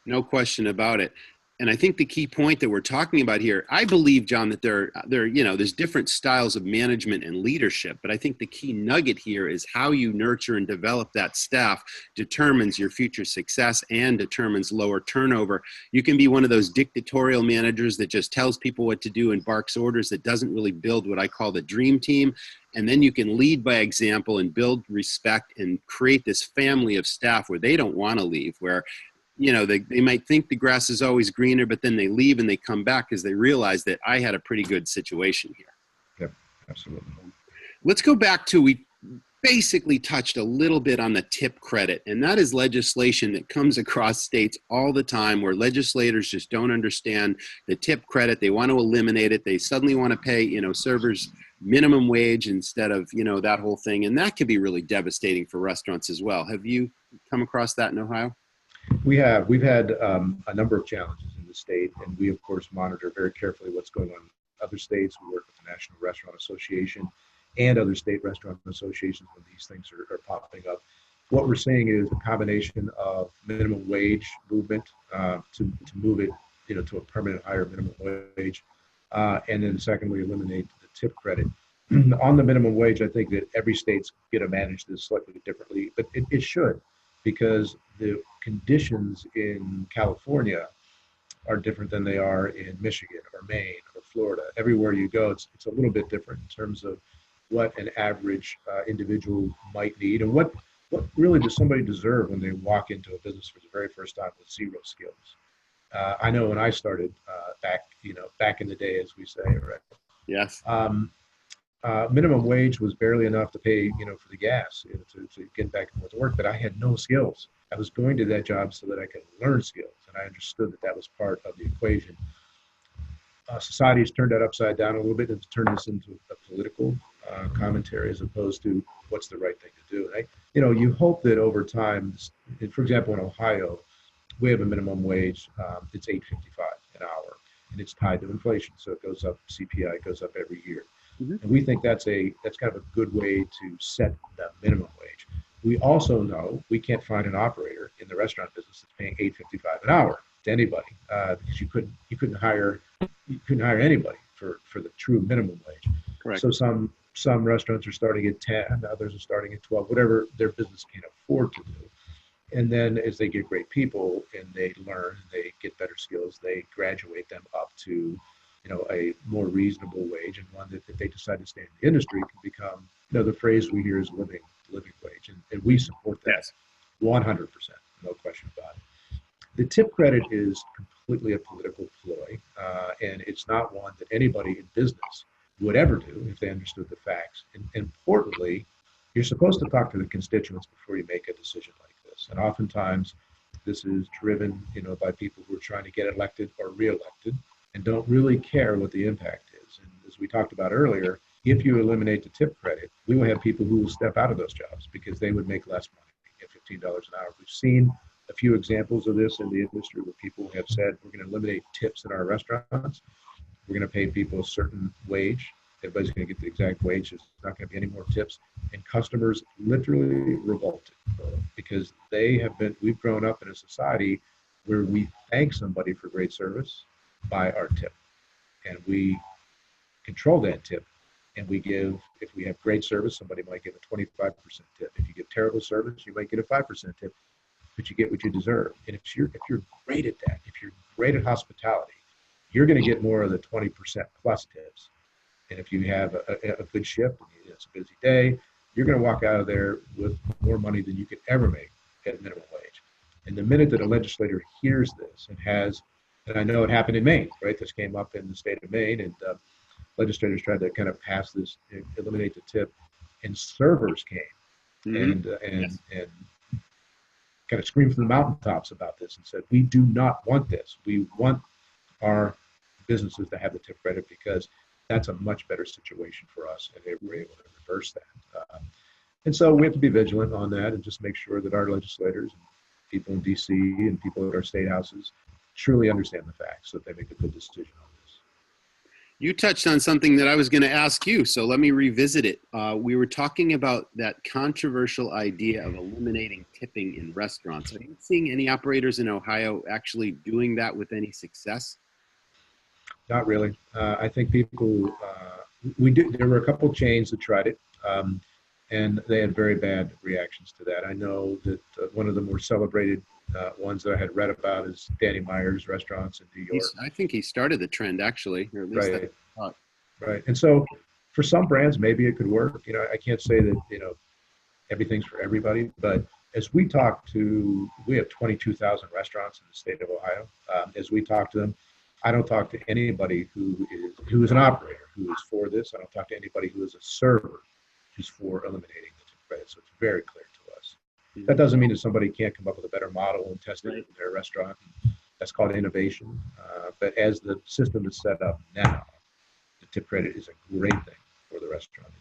No question about it. And I think the key point that we're talking about here, I believe, John, that there's different styles of management and leadership, but I think the key nugget here is how you nurture and develop that staff determines your future success and determines lower turnover. You can be one of those dictatorial managers that just tells people what to do and barks orders, that doesn't really build what I call the dream team. And then you can lead by example and build respect and create this family of staff where they don't want to leave, where they might think the grass is always greener, but then they leave and they come back because they realize that I had a pretty good situation here. Yep, absolutely. Let's go back to, we basically touched a little bit on the tip credit, and that is legislation that comes across states all the time where legislators just don't understand the tip credit. They want to eliminate it. They suddenly want to pay, servers minimum wage instead of, that whole thing. And that can be really devastating for restaurants as well. Have you come across that in Ohio? We've had a number of challenges in the state, and we of course monitor very carefully what's going on in other states. We work with the National Restaurant Association and other state restaurant associations when these things are popping up. What we're seeing is a combination of minimum wage movement to move it, to a permanent higher minimum wage, and then secondly, eliminate the tip credit. On the minimum wage, I think that every state's going to manage this slightly differently, but it should, because the conditions in California are different than they are in Michigan or Maine or Florida. Everywhere you go, it's a little bit different in terms of what an average individual might need, and what really does somebody deserve when they walk into a business for the very first time with zero skills. I know when I started back in the day, as we say, right? Yes. Minimum wage was barely enough to pay, for the gas, to get back and forth to work. But I had no skills. I was going to that job so that I could learn skills, and I understood that that was part of the equation. Society has turned that upside down a little bit and turned this into a political commentary as opposed to what's the right thing to do. And you hope that over time, for example, in Ohio, we have a minimum wage. It's $8.55 an hour, and it's tied to inflation, so it goes up. CPI goes up every year. Mm-hmm. And we think that's kind of a good way to set the minimum wage. We also know we can't find an operator in the restaurant business that's paying $8.55 an hour to anybody, because you couldn't hire anybody for the true minimum wage. Correct. So some restaurants are starting at 10, others are starting at 12, whatever their business can afford to do. And then as they get great people and they learn and they get better skills, they graduate them up to a more reasonable wage, and one that if they decide to stay in the industry can become, the phrase we hear is living wage. And we support that. Yes. 100%, no question about it. The tip credit is completely a political ploy, and it's not one that anybody in business would ever do if they understood the facts. And importantly, you're supposed to talk to the constituents before you make a decision like this. And oftentimes this is driven, by people who are trying to get elected or reelected and don't really care what the impact is. And as we talked about earlier, if you eliminate the tip credit, we will have people who will step out of those jobs because they would make less money at $15 an hour. We've seen a few examples of this in the industry where people have said, we're going to eliminate tips in our restaurants. We're going to pay people a certain wage. Everybody's going to get the exact wage. There's not going to be any more tips. And customers literally revolted because we've grown up in a society where we thank somebody for great service by our tip. And we control that tip. And we give, if we have great service, somebody might give a 25% tip. If you give terrible service, you might get a 5% tip, but you get what you deserve. And if you're great at that, if you're great at hospitality, you're going to get more of the 20% plus tips. And if you have a good shift, and it's a busy day, you're going to walk out of there with more money than you could ever make at minimum wage. And the minute that a legislator hears this and I know it happened in Maine, right? This came up in the state of Maine, and legislators tried to kind of pass this, eliminate the tip, and servers came and kind of screamed from the mountaintops about this and said, we do not want this. We want our businesses to have the tip credit because that's a much better situation for us, and they were able to reverse that. And so we have to be vigilant on that and just make sure that our legislators and people in DC and people at our state houses truly understand the facts so that they make a good decision on this. You touched on something that I was going to ask you, so let me revisit it. We were talking about that controversial idea of eliminating tipping in restaurants. Are you seeing any operators in Ohio actually doing that with any success? Not really. I think people, there were a couple of chains that tried it, and they had very bad reactions to that. I know that one of the more celebrated ones that I had read about is Danny Meyer's restaurants in New York. I think he started the trend, actually, or at least right. Right. And so for some brands, maybe it could work. I can't say that, everything's for everybody, but as we have 22,000 restaurants in the state of Ohio. As we talk to them, I don't talk to anybody who is an operator who is for this. I don't talk to anybody who is a server who's for eliminating the tip credit. So it's very clear to us. Mm-hmm. That doesn't mean that somebody can't come up with a better model and test it in their restaurant. That's called innovation. But as the system is set up now, the tip credit is a great thing for the restaurant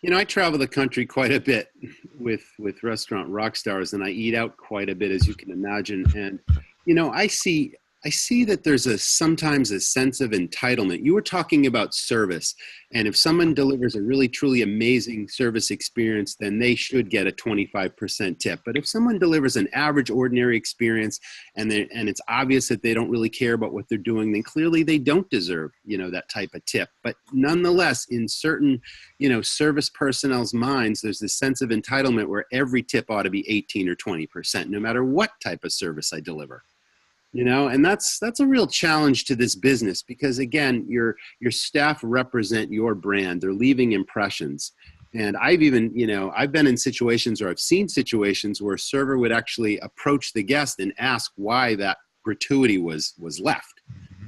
industry. I travel the country quite a bit with Restaurant RockStars, and I eat out quite a bit, as you can imagine. And, I see I see that there's sometimes a sense of entitlement. You were talking about service, and if someone delivers a really truly amazing service experience, then they should get a 25% tip. But if someone delivers an average, ordinary experience, and it's obvious that they don't really care about what they're doing, then clearly they don't deserve, that type of tip. But nonetheless, in certain, service personnel's minds, there's this sense of entitlement where every tip ought to be 18 or 20%, no matter what type of service I deliver. And that's a real challenge to this business because, again, your staff represent your brand. They're leaving impressions. And I've been in situations, or I've seen situations where a server would actually approach the guest and ask why that gratuity was left,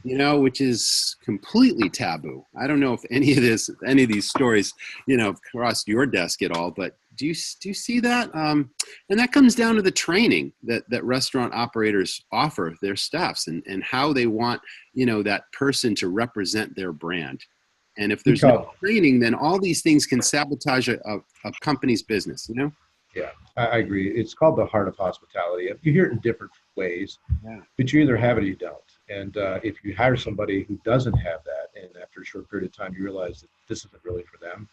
which is completely taboo. I don't know if any of these stories, crossed your desk at all, but do you see that? And that comes down to the training that restaurant operators offer their staffs and how they want, that person to represent their brand. And if there's no training, then all these things can sabotage a company's business, Yeah, I agree. It's called the heart of hospitality. You hear it in different ways, but you either have it or you don't. And if you hire somebody who doesn't have that, and after a short period of time you realize that this isn't really for them,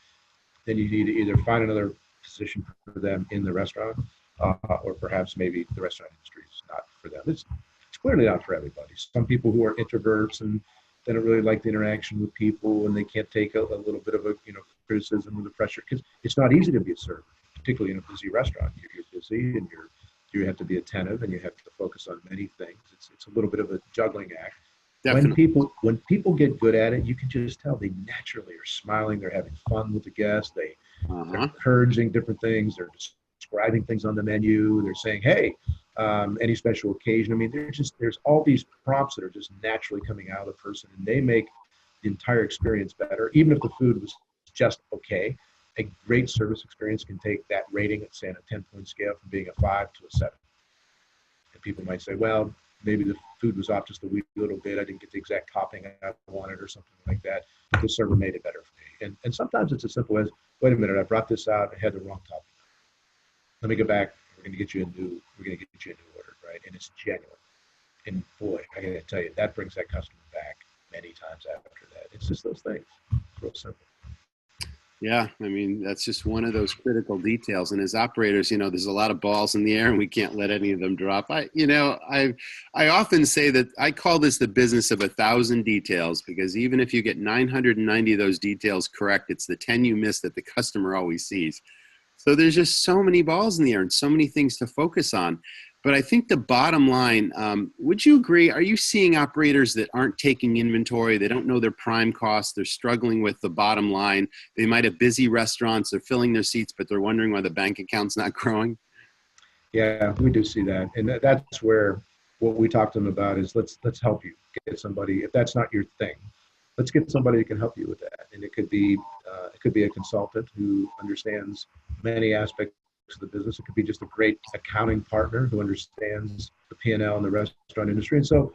then you need to either find another position for them in the restaurant, or perhaps maybe the restaurant industry is not for them. It's clearly not for everybody. Some people who are introverts and they don't really like the interaction with people, and they can't take a little bit of a criticism or the pressure, because it's not easy to be a server, particularly in a busy restaurant. You're busy and you have to be attentive and you have to focus on many things. It's a little bit of a juggling act. Definitely. When people get good at it, you can just tell they naturally are smiling. They're having fun with the guests. They're encouraging different things. They're describing things on the menu. They're saying, hey, any special occasion. I mean, there's all these prompts that are just naturally coming out of the person, and they make the entire experience better. Even if the food was just okay, a great service experience can take that rating, at say on a 10-point scale, from being a 5 to a 7. And people might say, well, maybe the food was off just a wee little bit. I didn't get the exact topping I wanted or something like that. The server made it better for me. And sometimes it's as simple as, wait a minute, I brought this out and had the wrong topping. Let me go back. We're going to get you a new order, right? And it's genuine. And boy, I got to tell you, that brings that customer back many times after that. It's just those things. It's real simple. Yeah, I mean, that's just one of those critical details. And as operators, there's a lot of balls in the air and we can't let any of them drop. I often say that I call this the business of 1,000 details, because even if you get 990 of those details correct, it's the 10 you miss that the customer always sees. So there's just so many balls in the air and so many things to focus on. But I think the bottom line, would you agree, are you seeing operators that aren't taking inventory? They don't know their prime costs. They're struggling with the bottom line. They might have busy restaurants. They're filling their seats, but they're wondering why the bank account's not growing. Yeah, we do see that. And that's where what we talk to them about is let's help you get somebody. If that's not your thing, let's get somebody who can help you with that. And it could be a consultant who understands many aspects of the business. It could be just a great accounting partner who understands the P&L in the restaurant industry. And so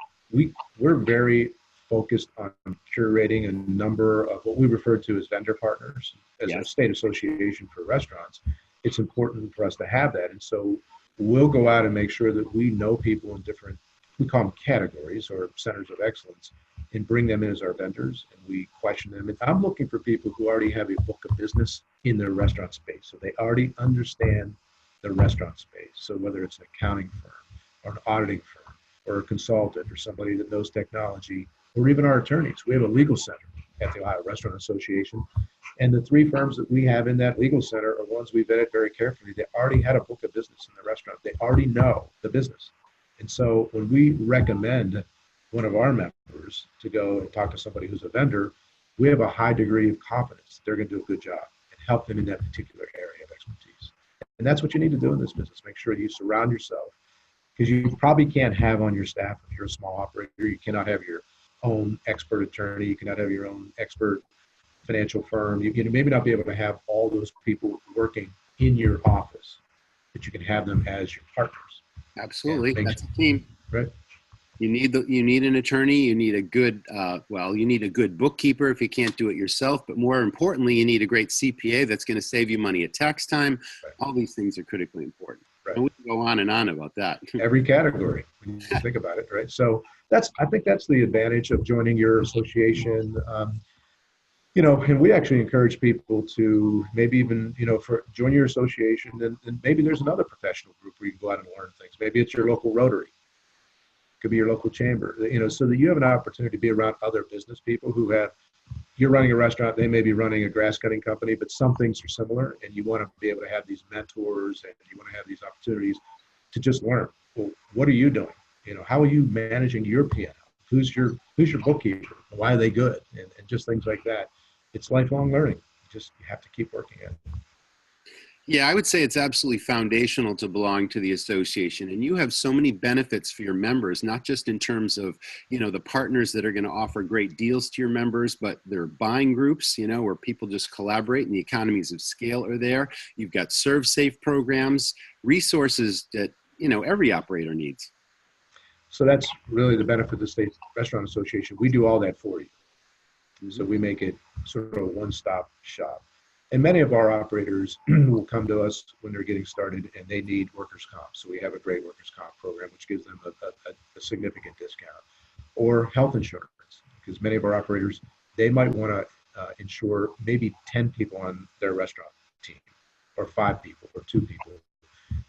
we're very focused on curating a number of what we refer to as vendor partners. As a state association for restaurants, it's important for us to have that. And so we'll go out and make sure that we know people in different, we call them categories or centers of excellence, and bring them in as our vendors, and we question them. And I'm looking for people who already have a book of business in their restaurant space. So they already understand the restaurant space. So whether it's an accounting firm or an auditing firm or a consultant or somebody that knows technology, or even our attorneys. We have a legal center at the Ohio Restaurant Association. And the 3 firms that we have in that legal center are ones we vetted very carefully. They already had a book of business in the restaurant. They already know the business. And so when we recommend one of our members to go and talk to somebody who's a vendor, we have a high degree of confidence that they're going to do a good job and help them in that particular area of expertise. And that's what you need to do in this business. Make sure you surround yourself, because you probably can't have on your staff, if you're a small operator, you cannot have your own expert attorney, you cannot have your own expert financial firm. You maybe not be able to have all those people working in your office, but you can have them as your partners. Absolutely. That's a team. Right. You need an attorney. You need a good bookkeeper if you can't do it yourself. But more importantly, you need a great CPA that's going to save you money at tax time. Right. All these things are critically important. Right. Right. And we can go on and on about that. Every category, when you think about it, right? So I think that's the advantage of joining your association. And we actually encourage people to maybe even, for join your association, and maybe there's another professional group where you can go out and learn things. Maybe it's your local Rotary, could be your local chamber, so that you have an opportunity to be around other business people you're running a restaurant, they may be running a grass cutting company, but some things are similar, and you want to be able to have these mentors, and you want to have these opportunities to just learn. Well, what are you doing? How are you managing your P&L? Who's your bookkeeper? Why are they good? And just things like that. It's lifelong learning. You have to keep working at it. Yeah, I would say it's absolutely foundational to belong to the association. And you have so many benefits for your members, not just in terms of, the partners that are going to offer great deals to your members, but their buying groups, where people just collaborate and the economies of scale are there. You've got serve safe programs, resources that, every operator needs. So that's really the benefit of the State Restaurant Association. We do all that for you. So we make it sort of a one-stop shop. And many of our operators will come to us when they're getting started and they need workers' comp. So we have a great workers' comp program, which gives them a significant discount. Or health insurance, because many of our operators, they might want to insure maybe 10 people on their restaurant team, or 5 people, or 2 people.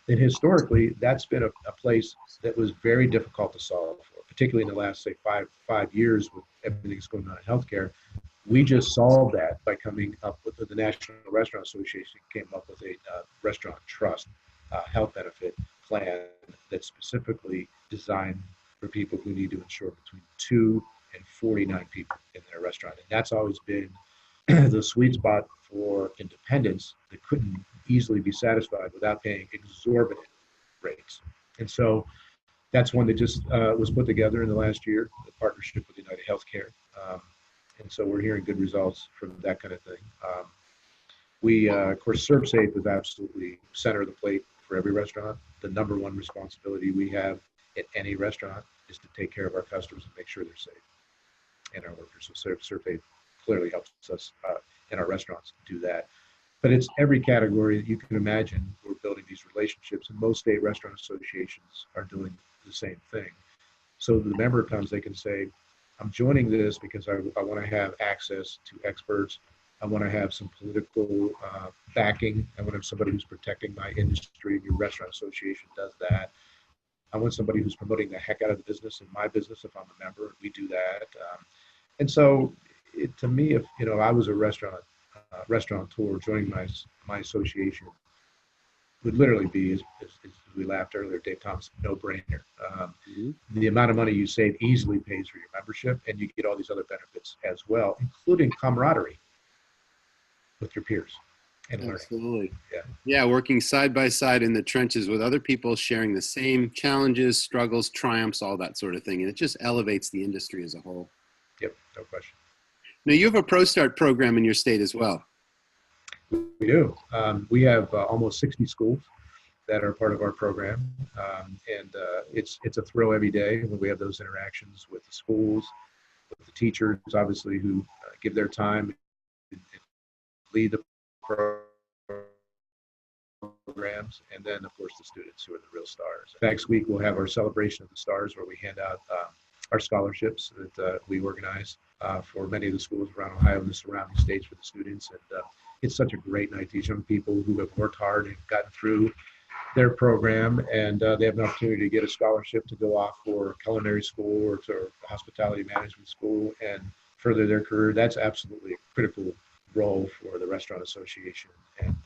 And historically, that's been a place that was very difficult to solve for, particularly in the last, say, five years with everything that's going on in healthcare. We just solved that by coming up with the National Restaurant Association came up with a restaurant trust health benefit plan that's specifically designed for people who need to insure between 2 and 49 people in their restaurant. And that's always been the sweet spot for independents that couldn't easily be satisfied without paying exorbitant rates. And so that's one that just was put together in the last year, the partnership with United Healthcare. And so we're hearing good results from that kind of thing. We, of course, ServSafe is absolutely center of the plate for every restaurant. The number one responsibility we have at any restaurant is to take care of our customers and make sure they're safe and our workers. So ServSafe clearly helps us in our restaurants do that. But it's every category that you can imagine. We're building these relationships, and most state restaurant associations are doing the same thing. So the member comes, they can say, I'm joining this because I want to have access to experts. I want to have some political backing. I want to have somebody who's protecting my industry. Your restaurant association does that. I want somebody who's promoting the heck out of the business in my business if I'm a member. We do that. And so to me, if I was a restaurateur joining my association, would literally be, as we laughed earlier, Dave Thomas, no-brainer. The amount of money you save easily pays for your membership, and you get all these other benefits as well, including camaraderie with your peers and learning. Absolutely. Yeah, working side by side in the trenches with other people, sharing the same challenges, struggles, triumphs, all that sort of thing. And it just elevates the industry as a whole. Yep, no question. Now, you have a ProStart program in your state as well. We do. We have almost 60 schools that are part of our program. And it's a thrill every day when we have those interactions with the schools, with the teachers, obviously, who give their time and lead the programs, and then, of course, the students who are the real stars. Next week, we'll have our celebration of the stars where we hand out our scholarships that we organize for many of the schools around Ohio and the surrounding states for the students. And it's such a great night. These young people who have worked hard and gotten through their program, and they have an opportunity to get a scholarship to go off for culinary school or to hospitality management school and further their career. That's absolutely a critical role for the Restaurant Association, and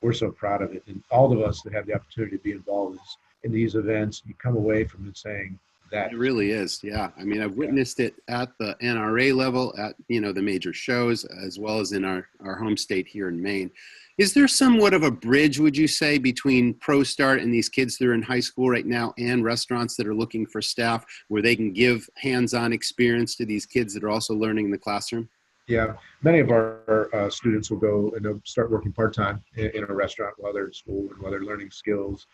we're so proud of it. And all of us that have the opportunity to be involved in these events, you come away from it saying that. It really is, yeah. I mean, I've witnessed it at the NRA level, at the major shows, as well as in our home state here in Maine. Is there somewhat of a bridge, would you say, between ProStart and these kids that are in high school right now and restaurants that are looking for staff where they can give hands-on experience to these kids that are also learning in the classroom? Yeah, many of our students will go and they'll start working part-time in a restaurant while they're in school and while they're learning skills,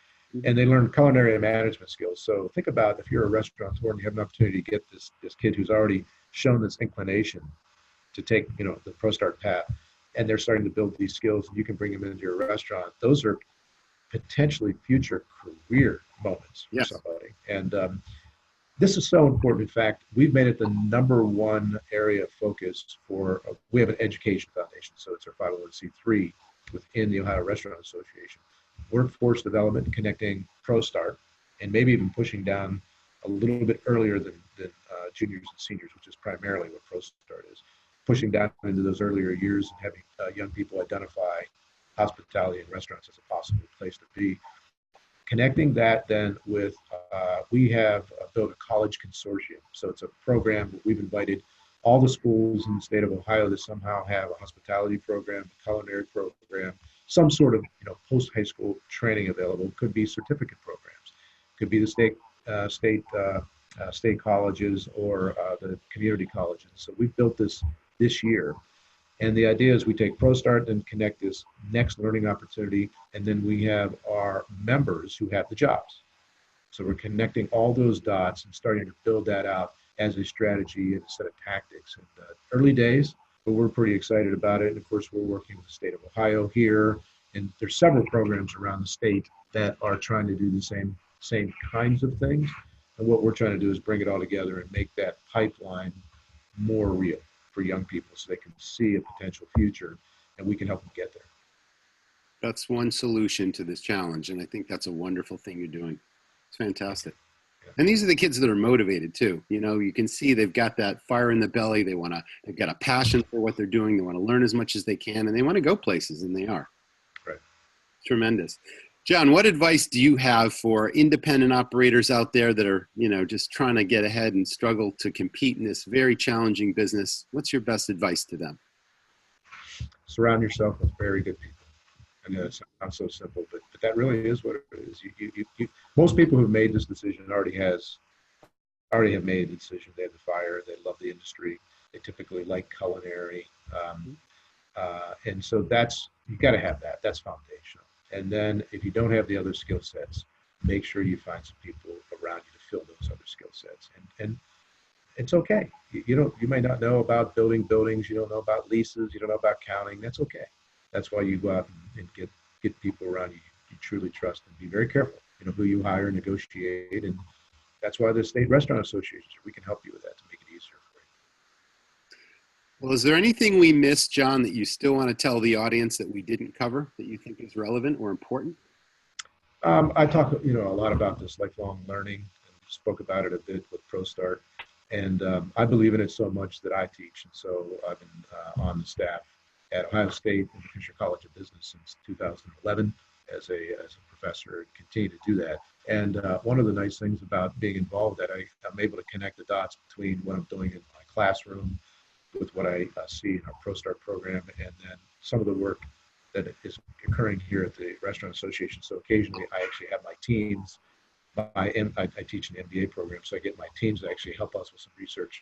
and they learn culinary and management skills. So think about if you're a restaurateur and you have an opportunity to get this kid who's already shown this inclination to take the ProStart path, and they're starting to build these skills, and you can bring them into your restaurant. Those are potentially future career moments for Yes. somebody. And this is so important. In fact, we've made it the number one area of focus for, we have an education foundation, so it's our 501c3 within the Ohio Restaurant Association. Workforce development, connecting ProStart, and maybe even pushing down a little bit earlier than juniors and seniors, which is primarily what ProStart is. Pushing down into those earlier years and having young people identify hospitality and restaurants as a possible place to be. Connecting that then with, we have built a college consortium. So it's a program that we've invited all the schools in the state of Ohio that somehow have a hospitality program, a culinary program, some sort of post-high school training available. Could be certificate programs, could be the state colleges or the community colleges. So we've built this year. And the idea is we take ProStart and connect this next learning opportunity, and then we have our members who have the jobs. So we're connecting all those dots and starting to build that out as a strategy and a set of tactics. And early days, but we're pretty excited about it. And of course, we're working with the state of Ohio here, and there's several programs around the state that are trying to do the same kinds of things. And what we're trying to do is bring it all together and make that pipeline more real for young people so they can see a potential future and we can help them get there. That's one solution to this challenge. And I think that's a wonderful thing you're doing. It's fantastic. Yeah. And these are the kids that are motivated too. You can see they've got that fire in the belly. They've got a passion for what they're doing. They want to learn as much as they can, and they want to go places, and they are. Right. Tremendous. John, what advice do you have for independent operators out there that are, just trying to get ahead and struggle to compete in this very challenging business? What's your best advice to them? Surround yourself with very good people. I know it's not so simple, but that really is what it is. Most people who've made this decision already have made the decision. They have the fire. They love the industry. They typically like culinary, and so you got to have that. That's foundational. And then if you don't have the other skill sets, make sure you find some people around you to fill those other skill sets. And it's okay. You may not know about building buildings. You don't know about leases. You don't know about counting. That's okay. That's why you go out and get people around you truly trust, and be very careful, who you hire, negotiate. And that's why the state restaurant associations, we can help you with that to make it easier for you. Well, is there anything we missed, John, that you still want to tell the audience that we didn't cover that you think is relevant or important? I talk, a lot about this lifelong learning, and spoke about it a bit with ProStart. And I believe in it so much that I teach. And so I've been on the staff at Ohio State and the Fisher College of Business since 2011 as a professor, and continue to do that. And one of the nice things about being involved that I'm able to connect the dots between what I'm doing in my classroom with what I see in our ProStart program, and then some of the work that is occurring here at the Restaurant Association. So occasionally I actually have my teams. I teach an MBA program, so I get my teams to actually help us with some research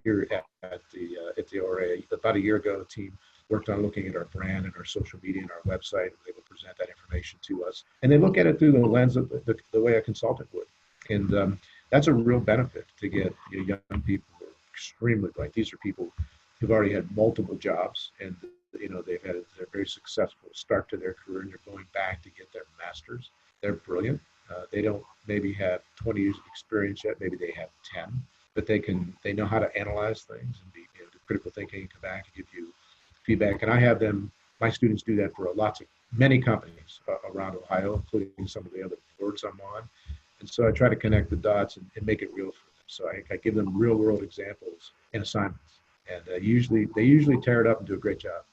here at the ORA. About a year ago, the team worked on looking at our brand and our social media and our website. They will present that information to us, and they look at it through the lens of the way a consultant would. And that's a real benefit to get young people who are extremely bright. These are people who've already had multiple jobs, and they're very successful start to their career, and they're going back to get their master's. They're brilliant. They don't maybe have 20 years of experience yet. Maybe they have 10, but they know how to analyze things and do critical thinking, and come back and give you feedback. And I have my students do that for many companies around Ohio, including some of the other boards I'm on. And so I try to connect the dots and make it real for them. So I give them real world examples and assignments, and they usually tear it up and do a great job.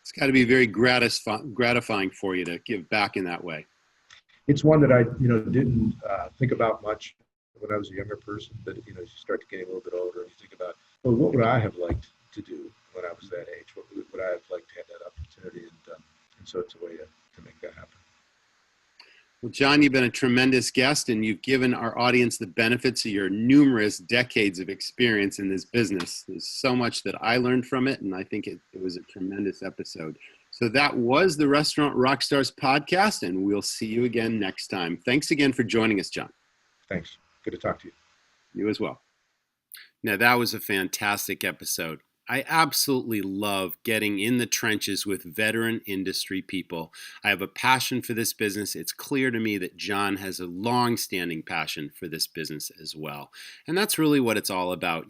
It's got to be very gratifying for you to give back in that way. It's one that I, didn't think about much when I was a younger person, but, as you start to get a little bit older, and you think about, well, what would I have liked to do when I was that age? What would I have liked to have that opportunity? And so it's a way to make that happen. Well, John, you've been a tremendous guest, and you've given our audience the benefits of your numerous decades of experience in this business. There's so much that I learned from it, and I think it was a tremendous episode. So that was the Restaurant RockStars Podcast, and we'll see you again next time. Thanks again for joining us, John. Thanks. Good to talk to you. You as well. Now, that was a fantastic episode. I absolutely love getting in the trenches with veteran industry people. I have a passion for this business. It's clear to me that John has a long-standing passion for this business as well. And that's really what it's all about,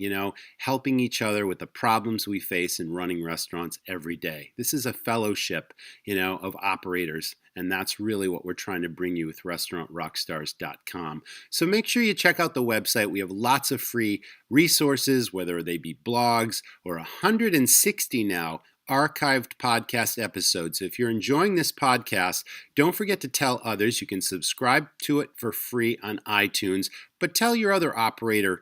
helping each other with the problems we face in running restaurants every day. This is a fellowship, of operators. And that's really what we're trying to bring you with restaurantrockstars.com. So make sure you check out the website. We have lots of free resources, whether they be blogs or 160 now archived podcast episodes. So if you're enjoying this podcast, don't forget to tell others. You can subscribe to it for free on iTunes, but tell your other operator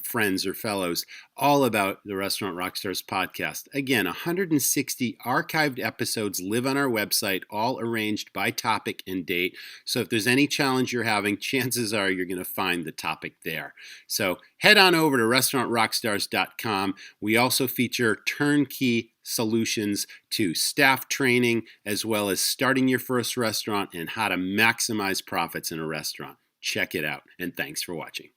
friends or fellows all about the Restaurant Rockstars podcast. Again, 160 archived episodes live on our website, all arranged by topic and date. So if there's any challenge you're having, chances are you're going to find the topic there. So head on over to restaurantrockstars.com. We also feature turnkey solutions to staff training, as well as starting your first restaurant and how to maximize profits in a restaurant. Check it out, and thanks for watching.